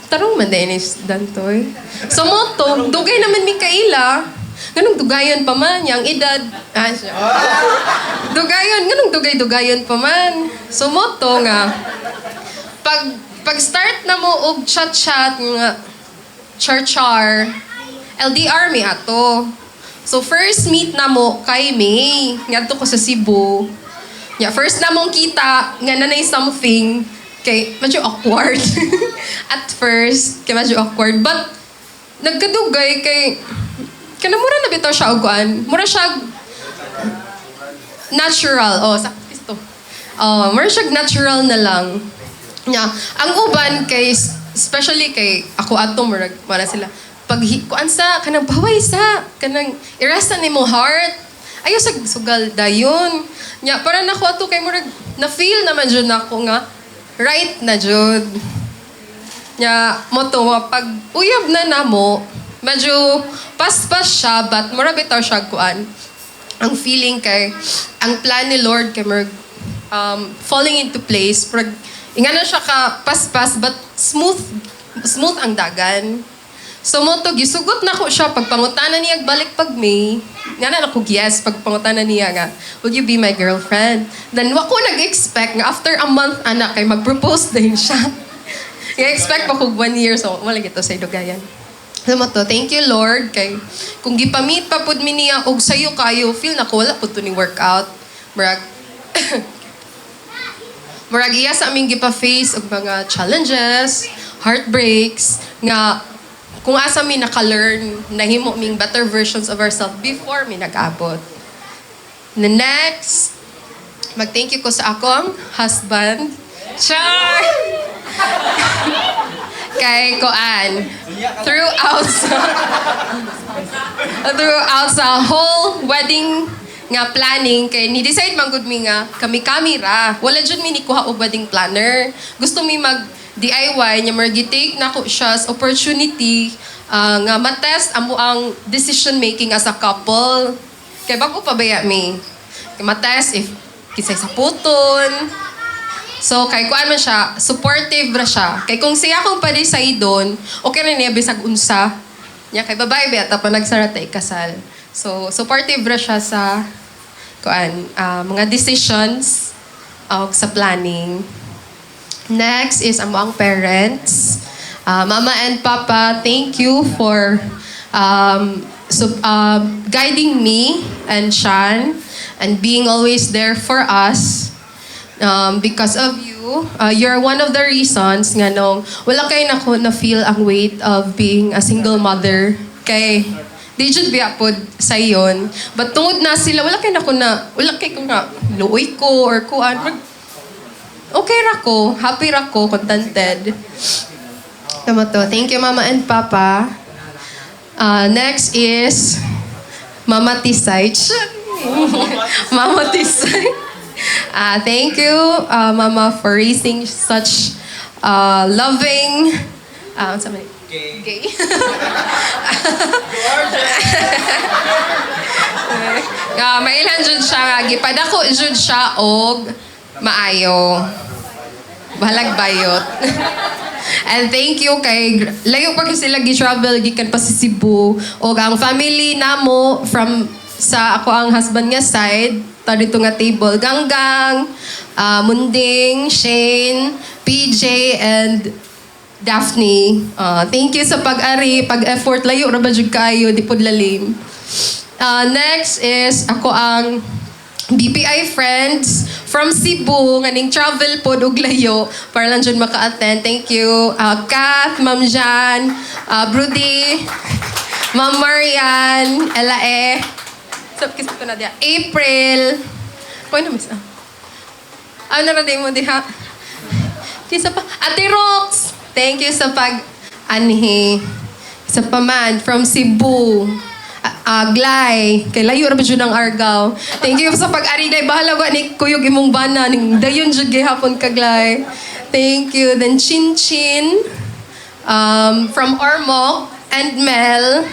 tarong man din ni Dantoy. So mo to, dugay naman mi kaila. Ganong dugayon pa man, yang edad. Dugayon, ganong dugay-dugayon pa man. So mo to nga, pag start na mo og chat-chat nga, char-char, LDR mi ato. So first meet na mo kay May, ngadto ko sa Cebu. Yeah, first na mong kita, nga nanay something, kay medyo awkward. At first, kay medyo awkward. But, nagkadugay kay, kanamura na bitaw siya uguan. Mura siya natural. Sakto. Mura siya natural na lang. Yeah. Ang uban kay, especially kay ako ato, mura sila. Pag kuan sa, kanang baway sa, kanang irasa ni mo heart. Ayaw sa sugal dayon. Yeah, para nako ato kay mura, na-feel naman dyan ako nga, right na dyan. Yeah, mo to, pag uyab na mo, medyo pas-pas siya, but mura bitaw siya kuan. Ang feeling kay, ang plan ni Lord kay falling into place. Ingana siya ka pas-pas, but smooth ang dagan. So mo to, gisugot na ko siya, pagpangutanan niya balik pag May, nga na ako yes, pagpangutanan niya nga, will you be my girlfriend? Then wako nag-expect nga after a month, anak, kay mag-propose din siya. I-expect pa ko 1 year, so wala gito sa idugayan. So mo to, thank you Lord, kay kung gipamit pa pud mi niya, og sayo kayo, feel na ko, wala po to ni workout. Murag, murag iya sa aming gipa-face og mga challenges, heartbreaks, nga kung asa mi naka-learn, nahimo ming better versions of ourselves before mi nag-abot. The next, mag-thank you ko sa akong husband. Char! Kay Koan, throughout sa whole wedding nga planning, kay ni-decide man gud mi nga kami ra. Wala jud mi ni kuha og wedding planner. Gusto mi mag DIY nya mag-take na ko siya as opportunity nga matest amo ang decision making as a couple. Kay bago pa baya mi. Kay matest if kisay sa puton. So kay kuan man siya, supportive ra siya. Kay kung siya akong pa-decide doon, okay na niya bisag unsa. Nya kay babae ba ta pa nagsara ta ikasal. So supportive ra siya sa kuan mga decisions sa planning. Next is ang parents. Mama and Papa, thank you for guiding me and Sean and being always there for us. Because of you, you're one of the reasons nga nung wala kayo na feel ang weight of being a single mother. Kay di jud biya pod sa iyon. But tungod na sila, wala kayo na luoy ko or kuan. Okay ra ko, happy ra ko, contented. Tama to. Thank you, Mama and Papa. Next is Mama Tisay. Mama Tisay. Thank you, Mama, for raising such loving... Gay. Mailan jud siya, gipadako jud siya og maayo. Bahalag bayot. And thank you kay layo pa kasi sila gi-travel gikan pa sa Cebu og ang family namo from sa ako ang husband nga side ta dito nga table Ganggang, Munding, Shane, PJ and Daphne. Thank you sa pag-ari, pag-effort layo ra ba jud kayo di pod lalim. Next is ako ang BPI friends from Cebu, nganing travel po og layo para lang dyan maka-attend. Thank you. Kath, Ma'am Jan, Brody, Ma'am Marian, Elae, April, ano na miss? Ano na rin mo diha? Kisa pa, Ate Rox, thank you sa pag-anhi. Sa paman, from Cebu. Glay, kay layo ra ba jud ang Argao. Thank you sa pag-ari day bahala ko ni kuyog imong bana ning dayon jud gihapon ka Glay. Thank you. Then Chin Chin from Ormoc and Mel.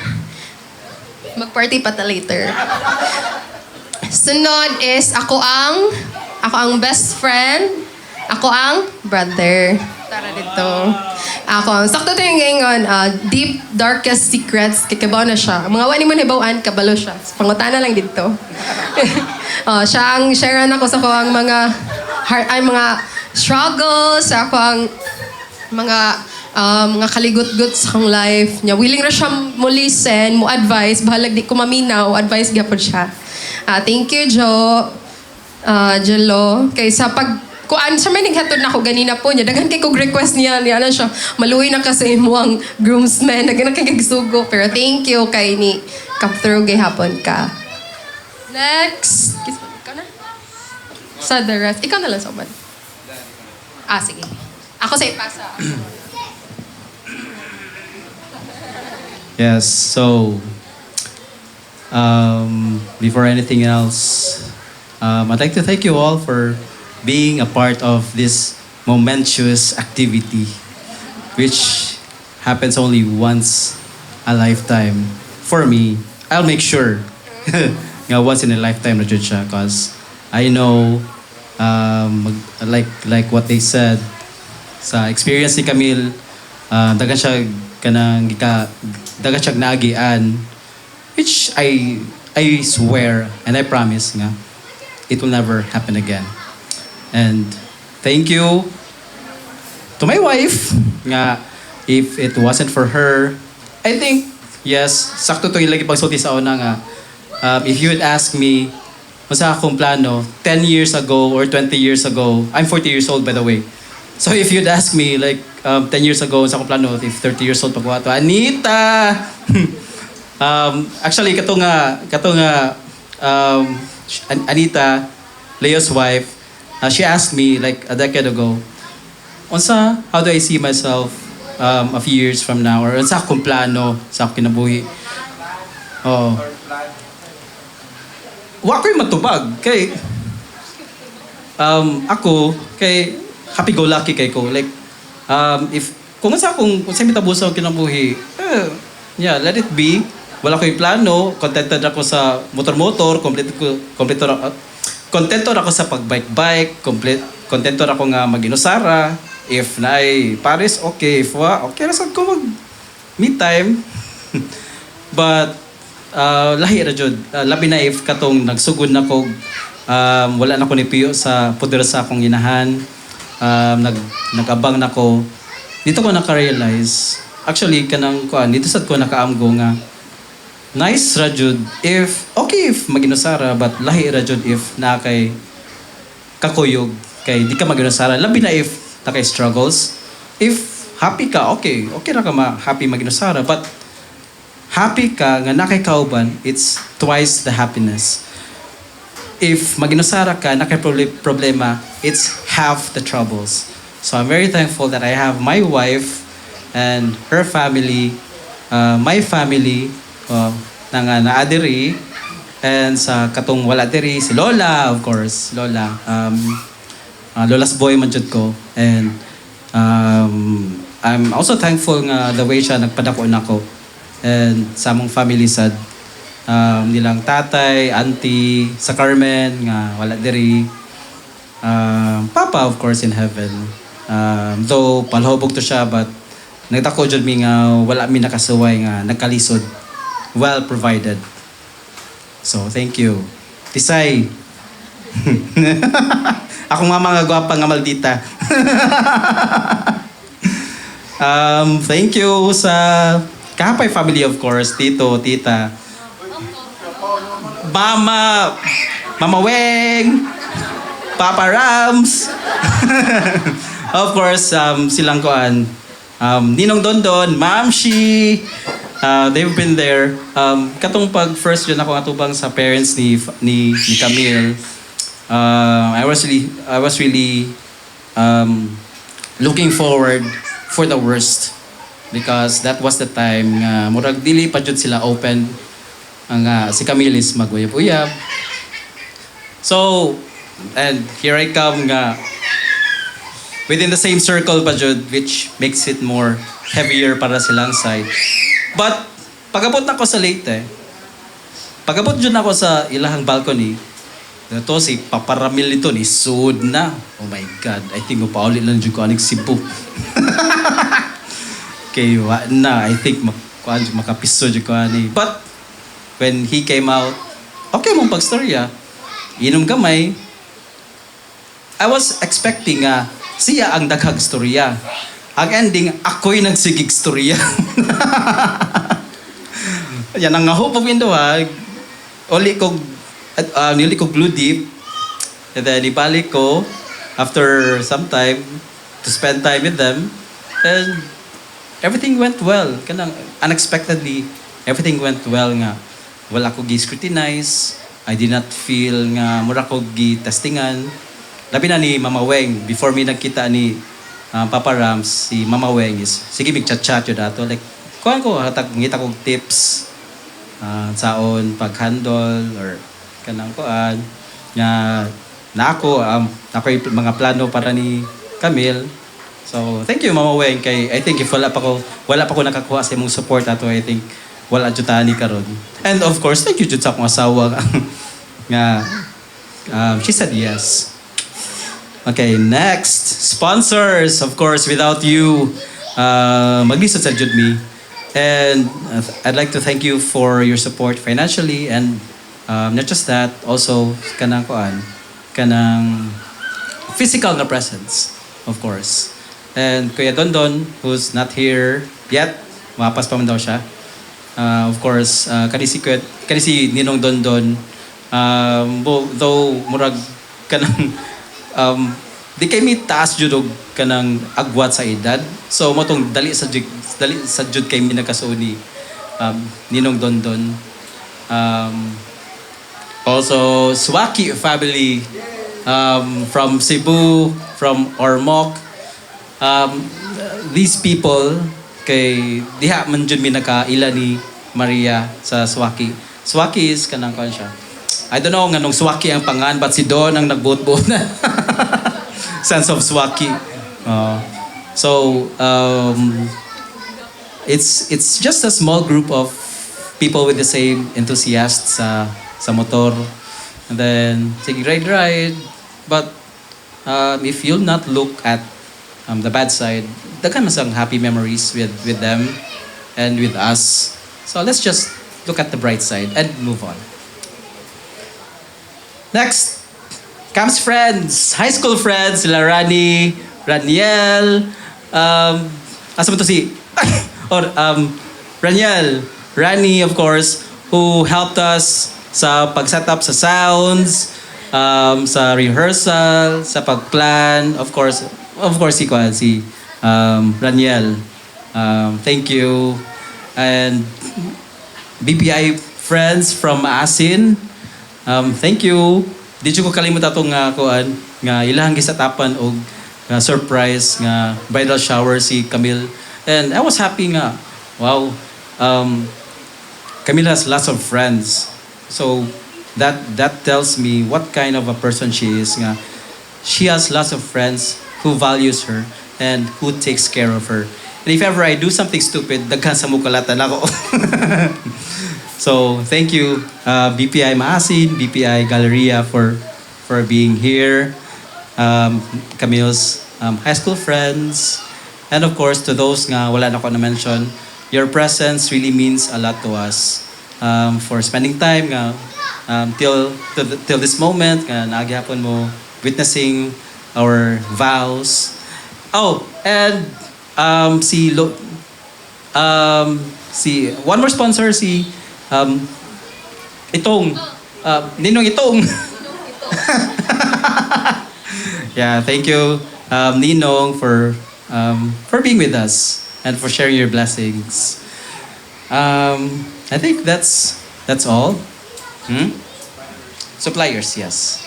Mag-party pa ta later. Sunod is ako ang best friend. Ako ang brother. Tara dito. Ako, sakto tayo ngayon, deep, darkest secrets, kikabaw na siya. Mga wani mo nabawaan, kabalo siya. Pangutana lang dito. Siya ang share ako sa ko ang mga struggles, ako ang mga kaligot-gut sa akong life niya. Willing na siya mo listen, mo advice, bahalag di ko maminaw, advice gapon siya. Thank you, Jelo. Kaysa kuan siya may naghatod na ako ganina po niya. Daghan kay kog request niya ano siya. Maluwi na kasi mo ang groomsmen. Daghan na kay kagsugo. Pero thank you kay ni come through gihapon ka. Next. Ikaw na? Sa the rest. Ikaw na lang sa uman. Sige. Ako sa ipasa. Yes, so before anything else, I'd like to thank you all for being a part of this momentous activity, which happens only once a lifetime. For me, I'll make sure once in a lifetime na jud siya, because I know, like what they said, sa experience ni Camille, dagan siya kanang dagat siyang naagian, which I swear and I promise nga it will never happen again. And thank you to my wife nga if it wasn't for her, I think yes, sakto to yung lagi pagsulti sa una nga if you would ask me unsa akong plano 10 years ago or 20 years ago, I'm 40 years old by the way. So if you'd ask me like 10 years ago unsa akong plano if 30 years old pagkuha to, Anita. Actually kato nga Anita, Leo's wife, she asked me like a decade ago, unsa, how do I see myself a few years from now? Or unsa akong plano sa akong kinabuhi? Oh. Wa ko'y matubag. Kay, ako, kay, happy-go-lucky kay ko. Like, kung sa mitabuso ang kinabuhi, yeah, let it be. Wala ko'y plano, contented ako sa motor-motor, contento ako sa pag-bike-bike, contento ako nga mag-inusara. If naay Paris, okay. If okay, rasad ko mag-me time. But, lahi ra jud. Labi na if katong nagsugod na ko, wala na ko ni Pio sa poder sa akong inahan. Nag-abang na ko. Dito ko naka-realize, actually, dito sad ko nakaamgo nga, nice ra jud if mag-inusara, but lahi ra jud if na kay kakuyog, kay di ka mag-inusara. Labi na if na kay struggles. If happy ka, okay ra ka happy mag-inusara, but happy ka nga na kay kauban, it's twice the happiness. If mag-inusara ka, na kay problema, it's half the troubles. So I'm very thankful that I have my wife and her family, my family, nga naadiri, and sa katong wala diri, si Lola, of course, Lola. Lola's boy man jud ko. And I'm also thankful nga the way siya nagpadako nako. And sa among family sad, nilang tatay, auntie, sa Carmen, nga wala diri. Papa, of course, in heaven. Though palhobog to siya, but nagtako jud mi nga wala mi nakasuway nga nagkalisod. Well provided. So, thank you. Tisay. Ako nga mga gwapa nga maldita. Thank you sa Kahapay family, of course. Tito, tita. Mama Weng, Papa Rams. Of course, silang koan. Ninong Dondon, Ma'am Shi. They've been there. Katong pag first yun ako atubang sa parents ni Camille. I was really looking forward for the worst because that was the time nga murag dili pa jud sila open nga si Camille is maguyab-uyab. So, and here I come nga within the same circle pa jud, which makes it more heavier para silang side. But pagabot na ko sa Leyte, pagabot jud na ko sa ilahang balcony, ito si Papa Ramil ito ni sud na. Oh my God, I think upaulit lang jud ko aning Cebu. Okay, I think makapiso jud ko ani. But when he came out, okay mong pagstorya, inom gamay. I was expecting siya ang daghang storya. Ang ending, ako'y nagsigig storya. Yan ang hope of Indohag. Nili ko Blue Deep. And then ibalik ko after some time to spend time with them. And everything went well. Kanang unexpectedly, everything went well nga. Wala ko gi-scrutinize. I did not feel nga mura ko gi-testingan. Labi na ni Mama Weng, before mi nagkita ni Papa Rams, si Mama Weng is, sige, mig-chat-chat yun dato. Like, kuhan ko, ngita kong tips, saon, pag-handle, or kanang kuhan. Na ako yung mga plano para ni Camille. So, thank you, Mama Weng. Kay, I think if wala pa ko nakakuha sa imong support ato, I think wala jud tani karon. And of course, thank you jud sa akong asawa nga she said yes. Okay, next. Sponsors. Of course, without you, maglisod sa jud me. And I'd like to thank you for your support financially, and not just that, also kanang physical na presence, of course. And Kuya Dondon, who's not here yet, mapas pa man daw siya. Of course, kani si Ninong Dondon, though murag kanang di kay mi taas jud og kanang agwat sa edad. So mo tong dali sa jud kay mi nagkasuo ni Ninong Dondon. Also Swaki family from Cebu, from Ormoc. These people kay diha man jud mi nakaila ni Maria sa Swaki. Swaki is kanang kon siya. I don't know nganong Swaki ang pangan, but si Don ang nagbuot-buot na. Sense of Swaki. It's just a small group of people with the same enthusiasts sa motor. And then, sige, ride. But if you'll not look at the bad side, daghan mas ang happy memories with them and with us. So let's just look at the bright side and move on. Next comes friends, high school friends, sila Rani, Raniel, asa mo to si, Raniel, Rani of course, who helped us sa pag-set up sa sounds, sa rehearsal, sa pag-plan, of course si Raniel. Thank you. And BPI friends from Asin, thank you. Di ko kalimut atong nga ilahang gisatapan og surprise nga bridal shower si Camille. And I was happy nga. Wow. Camille has lots of friends. So that tells me what kind of a person she is nga. She has lots of friends who values her and who takes care of her. And if ever I do something stupid, daghan sa mukalatan ako. So thank you, BPI Maasin, BPI Galleria for being here, Camille's high school friends, and of course to those nga wala na ko na mention, your presence really means a lot to us. For spending time nga till this moment nga nagyapon mo witnessing our vows. Oh, and si one more sponsor, si Itong Ninong Itong. Yeah, thank you Ninong for being with us and for sharing your blessings. I think that's all. Suppliers, yes.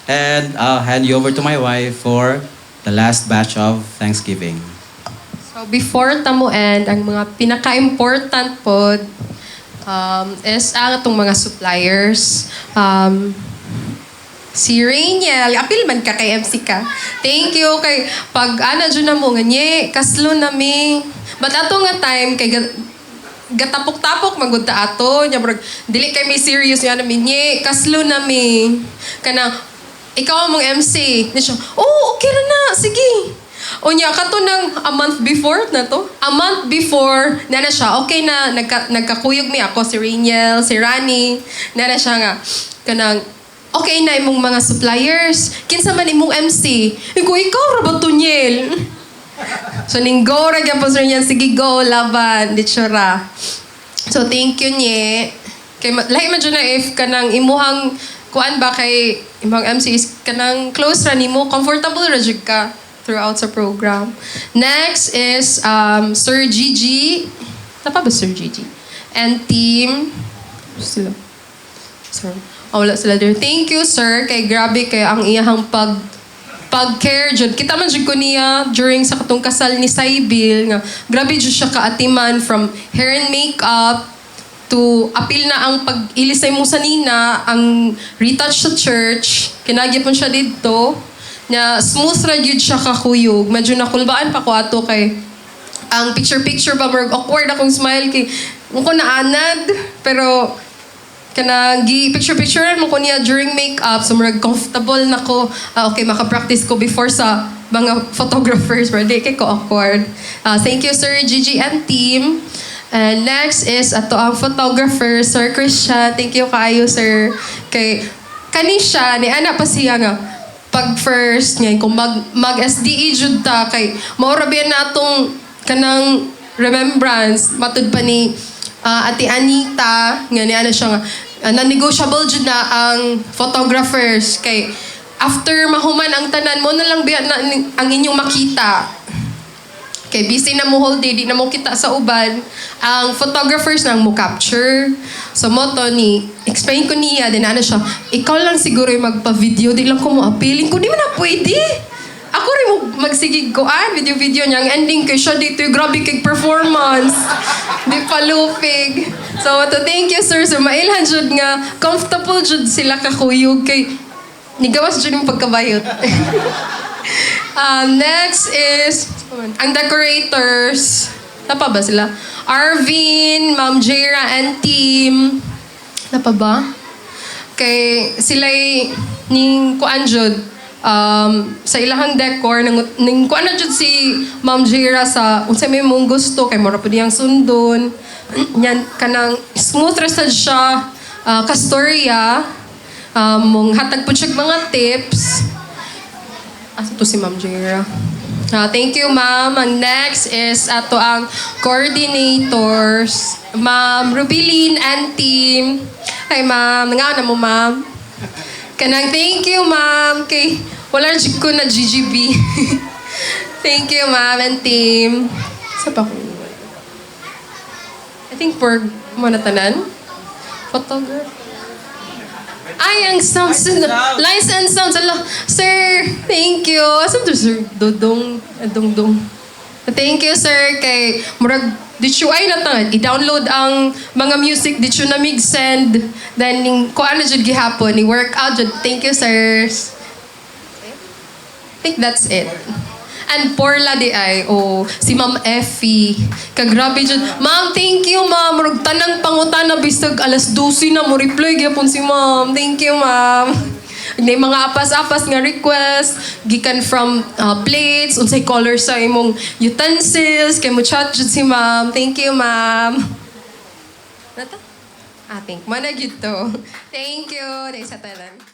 And I'll hand you over to my wife for the last batch of Thanksgiving. So before tamo end, ang mga pinaka-important po is ang atong mga suppliers. Si Rainiel, apil man ka kay MC ka. Thank you kay pag ana dyan na mo nga nye, kaslo nami. But ato nga time kay gatapok-tapok magudta ato nya brag dili kay may serious nga namin nye, kaslo nami. Kana ikaw mong MC. Ni siya, oh, okay ra na, sige. O niya, kato ng a month before na to. A month before, na siya, okay na, nagkakuyog mi ako, si Rainiel, si Rani, na siya nga, kanang, okay na imong mga suppliers, kinsa man imong MC. Ikaw ra ba to, Niel? So, ning go ra gyapon sa Rainiel, sige go, laban, ditsura. So, thank you, Nye. Kay, lahi man dyan na if kanang imuhang, kuan ba kay imong MC is kanang close ra nimo, comfortable ra jud ka throughout sa program. Next is Sir Gigi. Tapa ba Sir Gigi? And team. Sila. Sir. Wala sila there. Thank you, sir. Kay grabe kay ang iyahang pag-care jud. Kita man jud ko niya during sa katong kasal ni Saibil nga grabe jud siya kaatiman from hair and makeup to apil na ang pag-ilisay mo sa nina, ang retouch sa church. Kinagya po siya dito. Nya smooth ra gyud siya kakuyog. Medyo nakulbaan pa ko ato kay ang picture ba awkward akong smile kay mo ko naanad pero kana gi picturean mo ko niya during makeup so murag comfortable na ko. Okay, maka-practice ko before sa mga photographers, pero di kay ko awkward. Thank you, Sir Gigi and team. And next is ato ang photographer, Sir Christian. Thank you kayo, sir. Kay kanisya ni ana pa siya nga pag first ngay kung mag SDE jud ta kay maura biyan natong kanang remembrance matud pa ni Ate Anita nga ni ana siya nga non-negotiable jud na ang photographers kay after mahuman ang tanan mo na lang biya na ang inyong makita. Kay busy na mo whole day, di na mo kita sa uban. Ang photographers nang mo capture. So mo to ni, explain ko niya, din ano siya, ikaw lang siguro yung magpa-video, di lang ko mo appealing ko, di mo na pwede. Ako rin mo magsigig ko, video-video niya. Ang ending kay siya dito, grabe kay performance. Di palupig. So to thank you sir, so mailhan jud nga, comfortable jud sila kakuyog kay, nigawas jud yung pagkabayot. Next is ang decorators. Napa ba sila? Arvin, Ma'am Jera, and team. Napa ba? Kay sila'y ning kuan jud sa ilahang decor ning kuan na jud si Ma'am Jera sa unsay may mong gusto kay mura pud yang sundon. Yan kanang smooth ra sad siya kastorya. Mong hatag pud siya mga tips. Asa to si Ma'am Jera? Thank you, ma'am. Ang next is ato ang coordinators. Ma'am Rubilin and team. Hi, ma'am. Nga na mo, ma'am. Kanang thank you, ma'am. Kay wala rin ko na GGB. Thank you, ma'am and team. Sa pa ko? I think for mo na tanan. Photographer. Ay, ang sounds, lights and sounds. Sir, thank you. Asan to, sir? Dodong. Thank you, sir. Kay, murag, dito ay natangad. I-download ang mga music dito na mig-send. Then, kung ano dyan gihapon, i-work out dyan. Thank you, sir. I think that's it. And Porla di ay, si Ma'am Effie. Kagrabe dyan. Ma'am, thank you, ma'am. Murag tanang pangutana bisag alas 12 na mo reply gyapon si ma'am. Thank you, ma'am. May mga apas-apas nga request gikan from plates, unsay color sa imong utensils, kay mo chat jud si ma'am. Thank you, ma'am. Nata? Think mana gyud to. Thank you. Dahil sa tanan.